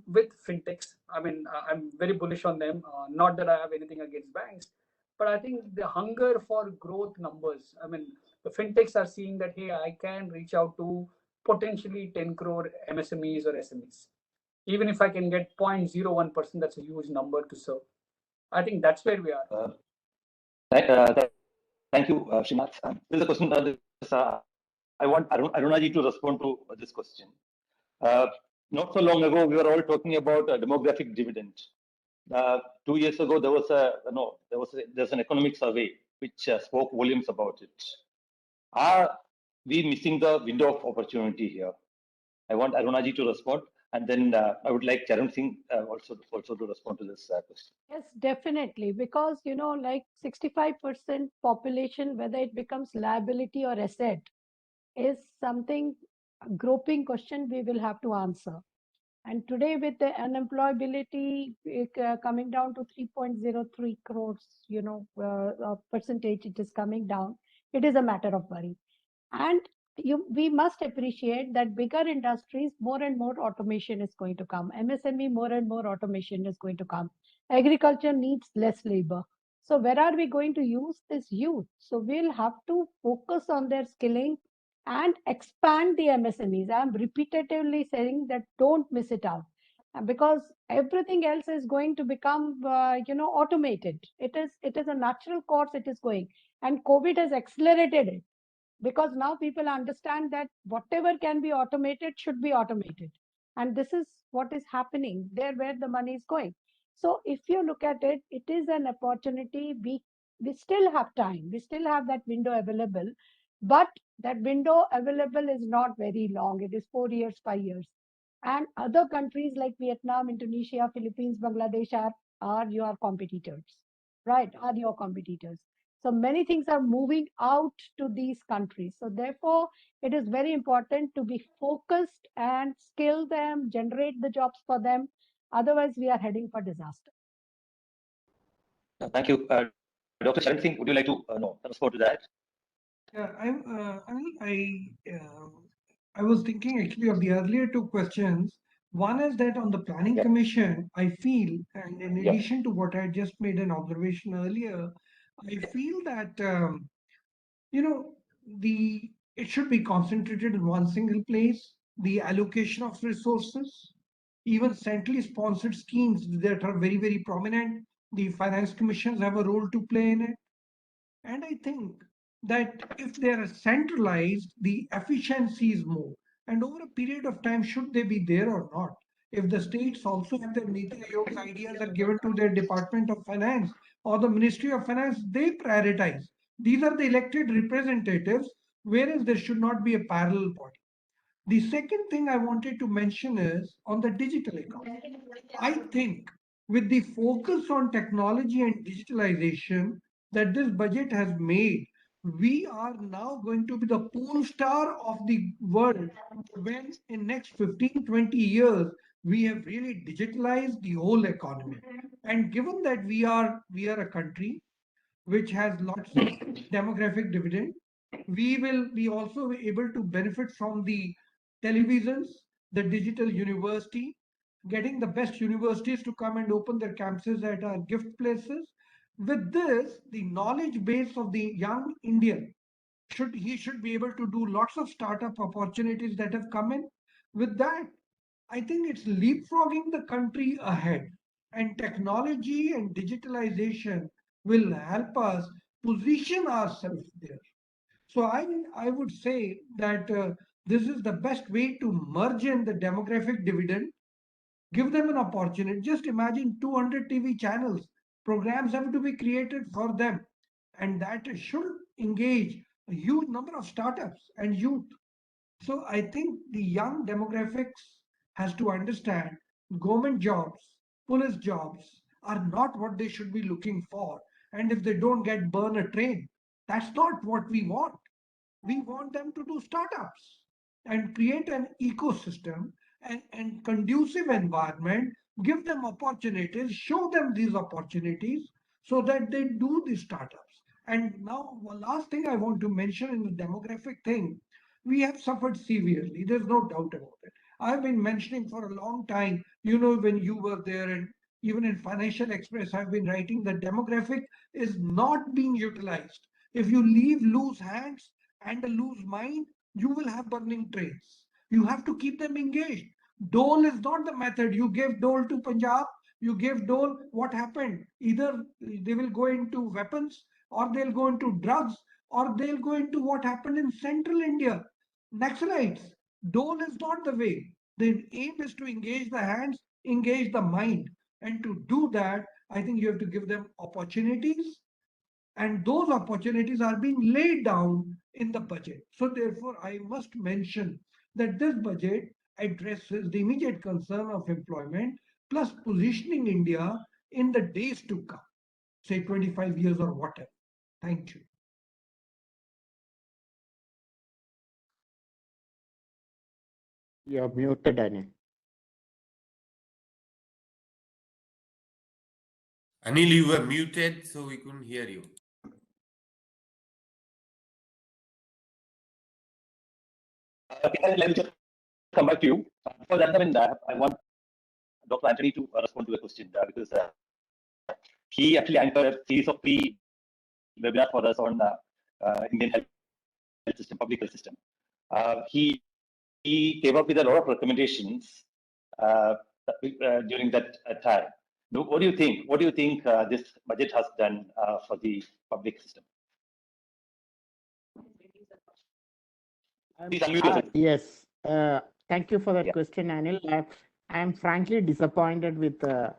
Speaker 4: with fintechs. I mean, I'm very bullish on them. Not that I have anything against banks, but I think the hunger for growth numbers. I mean, the fintechs are seeing that, hey, I can reach out to potentially 10 crore MSMEs or SMEs. Even if I can get 0.01%, that's a huge number to serve. I think that's where we are.
Speaker 7: Thank you, Srinath. There's a question. I want Arunaji to respond to this question. Not so long ago, we were all talking about a demographic dividend. 2 years ago, there's an economic survey which spoke volumes about it. Are we missing the window of opportunity here? I want Arunaji to respond. And then I would like Charan Singh also to respond to this question.
Speaker 2: Yes, definitely. Because, like 65% population, whether it becomes liability or asset, is something, a groping question we will have to answer. And today, with the unemployability coming down to 3.03 crores, percentage, it is coming down. It is a matter of worry. And we must appreciate that bigger industries, more and more automation is going to come. MSME, more and more automation is going to come. Agriculture needs less labor. So where are we going to use this youth? So we'll have to focus on their skilling and expand the MSMEs. I'm repetitively saying that don't miss it out. Because everything else is going to become, automated. It is a natural course it is going, and COVID has accelerated it, because now people understand that whatever can be automated should be automated, and this is what is happening there where the money is going. So if you look at it, it is an opportunity. We still have time, we still have that window available, but that window available is not very long. It is 4 years, 5 years, and other countries like Vietnam, Indonesia, Philippines, Bangladesh are your competitors, right? Are your competitors. So many things are moving out to these countries. So therefore, it is very important to be focused and skill them, generate the jobs for them. Otherwise, we are heading for disaster.
Speaker 7: Thank you. Dr. Charan Singh, would you like to respond to that?
Speaker 3: Yeah, I was thinking actually of the earlier two questions. One is that on the Planning Commission, I feel, and in addition to what I just made an observation earlier, I feel that you know it should be concentrated in one single place. The allocation of resources, even centrally sponsored schemes that are very, very prominent, the finance commissions have a role to play in it. And I think that if they are centralized, the efficiency is more. And over a period of time, should they be there or not? If the states also have their Niti Aayog's ideas are given to their Department of Finance or the Ministry of Finance, they prioritize. These are the elected representatives, whereas there should not be a parallel body. The second thing I wanted to mention is on the digital economy. I think with the focus on technology and digitalization that this budget has made, we are now going to be the pole star of the world when in next 15, 20 years, we have really digitalized the whole economy. And given that we are a country which has lots of demographic dividend, we will be also able to benefit from the televisions, the digital university, getting the best universities to come and open their campuses at our gift places. With this, the knowledge base of the young Indian should be able to do lots of startup opportunities that have come in. With that, I think it's leapfrogging the country ahead, and technology and digitalization will help us position ourselves there. So I would say that this is the best way to merge in the demographic dividend, give them an opportunity. Just imagine 200 TV channels, programs have to be created for them, and that should engage a huge number of startups and youth. So I think the young demographics has to understand government jobs, police jobs are not what they should be looking for. And if they don't get burn a train, that's not what we want. We want them to do startups and create an ecosystem and conducive environment, give them opportunities, show them these opportunities so that they do these startups. And now, one last thing I want to mention in the demographic thing, we have suffered severely. There's no doubt about it. I've been mentioning for a long time, when you were there, and even in Financial Express, I've been writing that demographic is not being utilized. If you leave loose hands and a loose mind, you will have burning trains. You have to keep them engaged. Dole is not the method. You give dole to Punjab, you give dole, what happened? Either they will go into weapons, or they'll go into drugs, or they'll go into what happened in central India. Naxalites. Dole is not the way. The aim is to engage the hands, engage the mind. And to do that, I think you have to give them opportunities, and those opportunities are being laid down in the budget. So therefore, I must mention that this budget addresses the immediate concern of employment, plus positioning India in the days to come, say 25 years or whatever. Thank you.
Speaker 9: You're muted, Anil.
Speaker 6: Anil, you were muted, so we couldn't hear you.
Speaker 7: Okay, let me just come back to you. For that, I want Dr. Anthony to respond to the question because he actually anchored a series of three webinars for us on Indian health system, public health system. He came up with a lot of recommendations during that time. What do you think? What do you think this budget has done for the public system? Please unmute yourself.
Speaker 9: Yes, thank you for that question, Anil. I'm frankly disappointed with the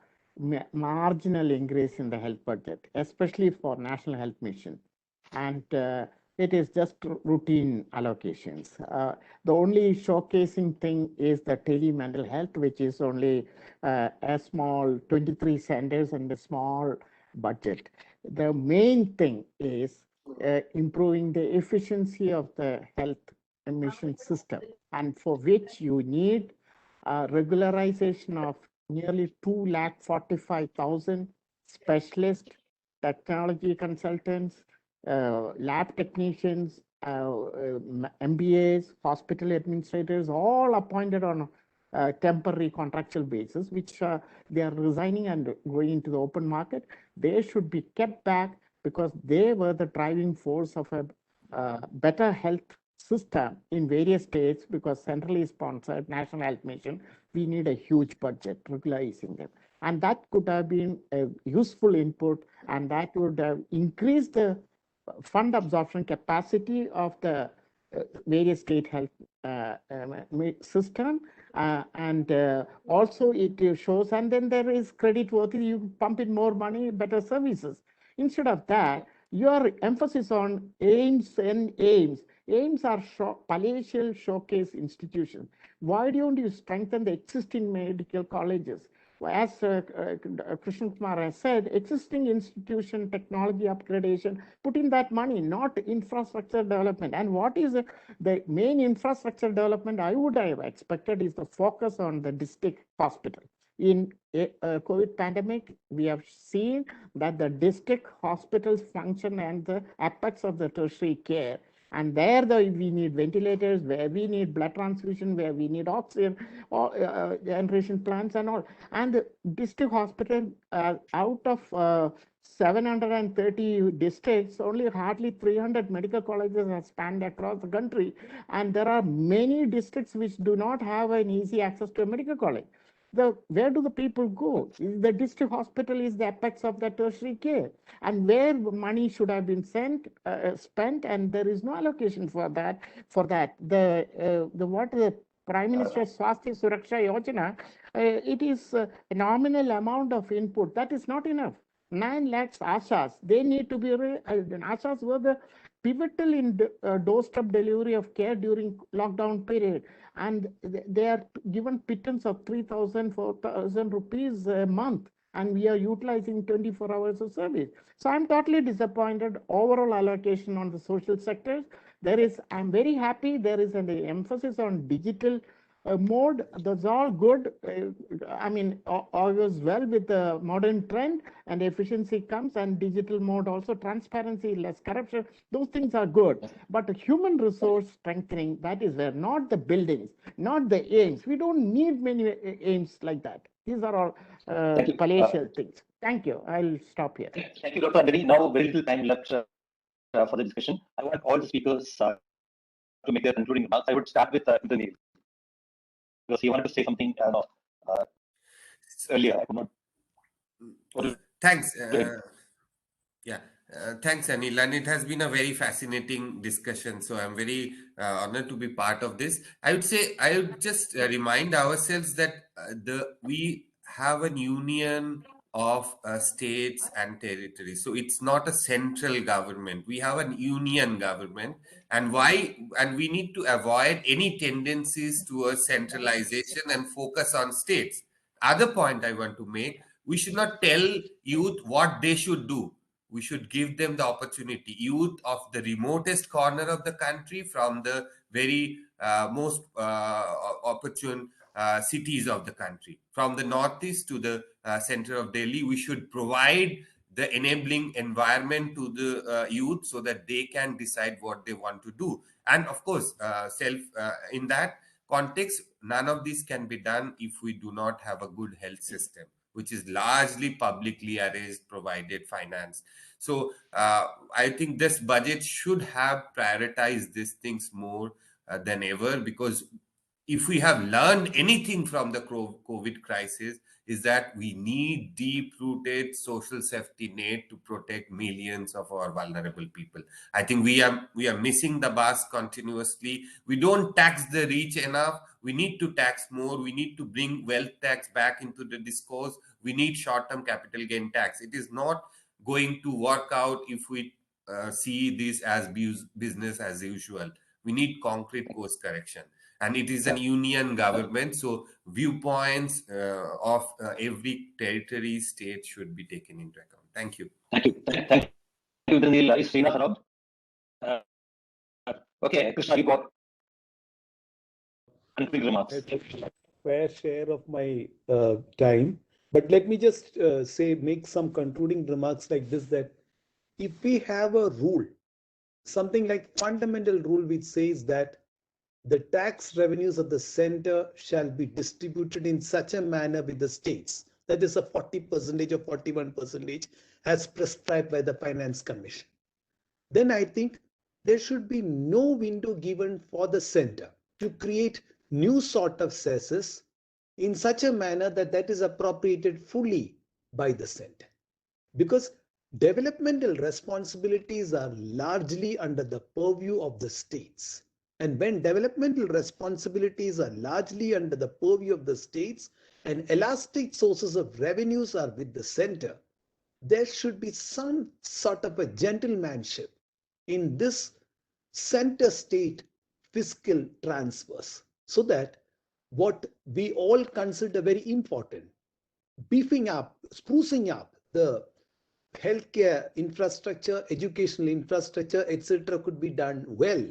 Speaker 9: marginal increase in the health budget, especially for National Health Mission. And it is just routine allocations. The only showcasing thing is the tele-mental health, which is only a small 23 centers and a small budget. The main thing is improving the efficiency of the health mission system, and for which you need regularization of nearly 245,000 specialists, technology consultants, lab technicians, MBAs, hospital administrators, all appointed on a temporary contractual basis, which they are resigning and going into the open market. They should be kept back because they were the driving force of a better health system in various states, because centrally sponsored National Health Mission, we need a huge budget regularizing them. And that could have been a useful input, and that would have increased the fund absorption capacity of the various state health system. And also it shows, and then there is credit worthy, you pump in more money, better services. Instead of that, your emphasis on aims and aims. Aims are palatial showcase institutions. Why don't you strengthen the existing medical colleges? As Krishnakumar has said, existing institution technology upgradation, put in that money, not infrastructure development. And what is the main infrastructure development I would have expected is the focus on the district hospital. In COVID pandemic, we have seen that the district hospitals function and the apex of the tertiary care. And there we need ventilators, where we need blood transfusion, where we need oxygen, generation plants and all. And the district hospital, out of 730 districts, only hardly 300 medical colleges are spanned across the country. And there are many districts which do not have an easy access to a medical college. Where do the people go? The district hospital is the apex of the tertiary care, and where money should have been spent, and there is no allocation for that. The Prime Minister's Swasthya Suraksha Yojana, it is a nominal amount of input. That is not enough. 9 lakhs ASHAs, they need to be, ASHAs were the pivotal in doorstep delivery of care during lockdown period. And they are given pittance of 3,000, 4,000 rupees a month. And we are utilizing 24 hours of service. So I'm totally disappointed. Overall allocation on the social sectors, I'm very happy there is an emphasis on digital mode. That's all good. I mean, all goes well with the modern trend, and efficiency comes, and digital mode also, transparency, less corruption. Those things are good. But the human resource strengthening, that is where, not the buildings, not the aims. We don't need many aims like that. These are all palatial things. Thank you. I'll stop here.
Speaker 7: Thank you, Dr. Anthony. Now, very little time left for the discussion. I want all the speakers to make their concluding remarks. I would start with Indranil, because he wanted to say something earlier. I could not.
Speaker 6: Thanks. Thanks, Anil. And it has been a very fascinating discussion. So I'm very honored to be part of this. I would just remind ourselves that we have a union of states and territories. So it's not a central government. We have an union government, and we need to avoid any tendencies towards centralization and focus on states. Other point I want to make: we should not tell youth what they should do. We should give them the opportunity. Youth of the remotest corner of the country, from the very most opportune cities of the country, from the northeast to the center of Delhi, we should provide the enabling environment to the youth so that they can decide what they want to do. And of course, in that context, none of this can be done if we do not have a good health system, which is largely publicly arranged, provided, financed. So I think this budget should have prioritized these things more than ever, because if we have learned anything from the COVID crisis, is that we need deep-rooted social safety net to protect millions of our vulnerable people. I think we are missing the bus continuously. We don't tax the rich enough. We need to tax more. We need to bring wealth tax back into the discourse. We need short-term capital gain tax. It is not going to work out if we see this as business as usual. We need concrete course correction. And it is an union government, so viewpoints of every territory, state should be taken into account. Thank you.
Speaker 7: Thank you. Thank you, Indranil. Is Srinath around? Okay, Krishna, you got concluding remarks.
Speaker 5: Fair share of my time, but let me just make some concluding remarks like this: that if we have a rule, something like fundamental rule, which says that the tax revenues of the center shall be distributed in such a manner with the states, that is a 40% or 41% as prescribed by the Finance Commission, then I think there should be no window given for the center to create new sort of cesses in such a manner that that is appropriated fully by the center. Because developmental responsibilities are largely under the purview of the states. And when developmental responsibilities are largely under the purview of the states and elastic sources of revenues are with the center, there should be some sort of a gentlemanship in this center state fiscal transfers, so that what we all consider very important, beefing up, sprucing up the healthcare infrastructure, educational infrastructure, etc., could be done well.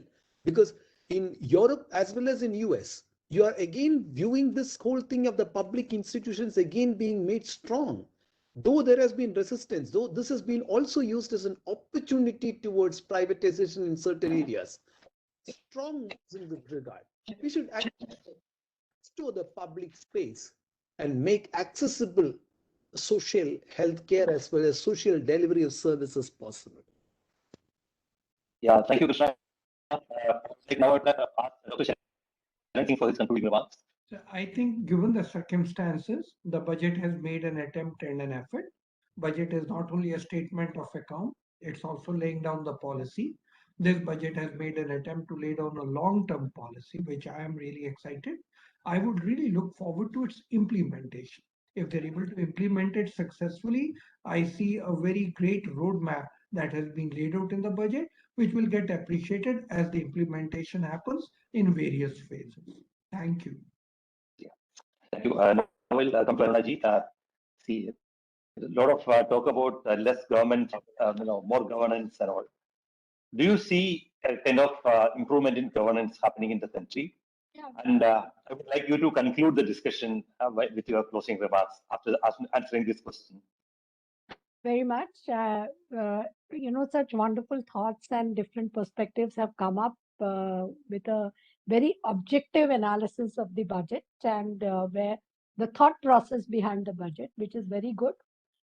Speaker 5: Because in Europe as well as in US, you are again viewing this whole thing of the public institutions again being made strong. Though there has been resistance, though this has been also used as an opportunity towards privatization in certain areas, strong in this regard. We should restore the public space and make accessible social healthcare as well as social delivery of services possible.
Speaker 7: Yeah, thank you, Krishna. Now, Dr. Charan for his concluding remarks.
Speaker 3: So I think given the circumstances, the budget has made an attempt and an effort. Budget is not only a statement of account, it's also laying down the policy. This budget has made an attempt to lay down a long-term policy, which I am really excited. I would really look forward to its implementation. If they're able to implement it successfully, I see a very great roadmap that has been laid out in the budget, which will get appreciated as the implementation happens in various phases. Thank you.
Speaker 7: Thank you. Now we'll come to Arunaji. See, a lot of talk about less government, more governance and all. Do you see a kind of improvement in governance happening in the country?
Speaker 2: Yeah.
Speaker 7: And I would like you to conclude the discussion with your closing remarks after answering this question.
Speaker 2: Very much. Such wonderful thoughts and different perspectives have come up with a very objective analysis of the budget and where the thought process behind the budget, which is very good.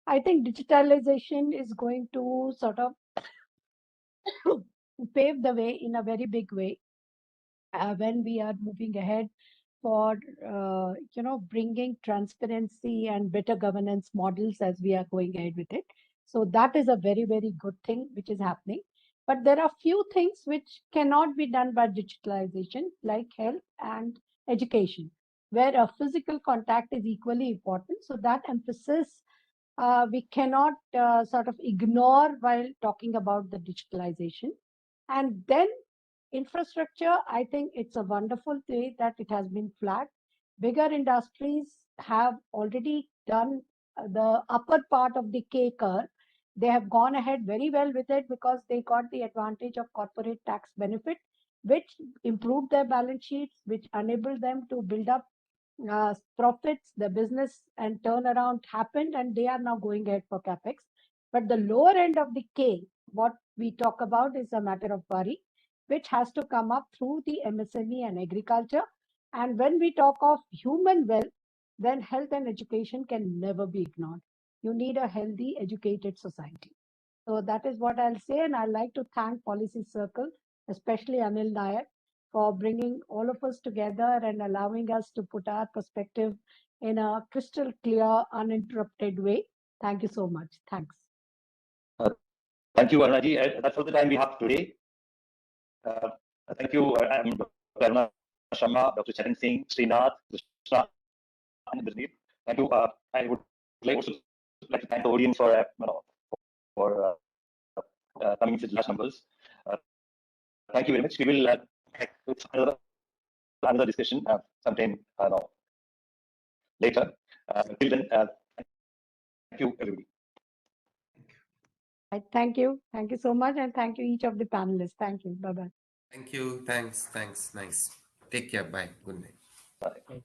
Speaker 2: I think digitalization is going to sort of pave the way in a very big way when we are moving ahead for bringing transparency and better governance models as we are going ahead with it. So that is a very, very good thing which is happening. But there are few things which cannot be done by digitalization, like health and education, where a physical contact is equally important. So that emphasis we cannot sort of ignore while talking about the digitalization. And then infrastructure, I think it's a wonderful way that it has been flagged. Bigger industries have already done the upper part of the K curve. They have gone ahead very well with it because they got the advantage of corporate tax benefit, which improved their balance sheets, which enabled them to build up profits. The business and turnaround happened, and they are now going ahead for capex. But the lower end of the K, what we talk about is a matter of worry, which has to come up through the MSME and agriculture. And when we talk of human wealth, then health and education can never be ignored. You need a healthy, educated society. So that is what I'll say. And I'd like to thank Policy Circle, especially Anil Nair, for bringing all of us together and allowing us to put our perspective in a crystal clear, uninterrupted way. Thank you so much. Thanks.
Speaker 7: Thank you, Arunaji. That's all the time we have today. Thank you, Dr. Aruna Sharma, Dr. Charan Singh, Srinath, Krishna, and Indranil. Thank you. I would also like to thank the audience for coming to large numbers. Thank you very much. We will have another discussion sometime later. Till then, thank you, everybody.
Speaker 2: Thank you. Thank you so much. And thank you, each of the panelists. Thank you. Bye-bye.
Speaker 6: Thank you. Thanks. Nice. Take care. Bye. Good night.
Speaker 7: Bye.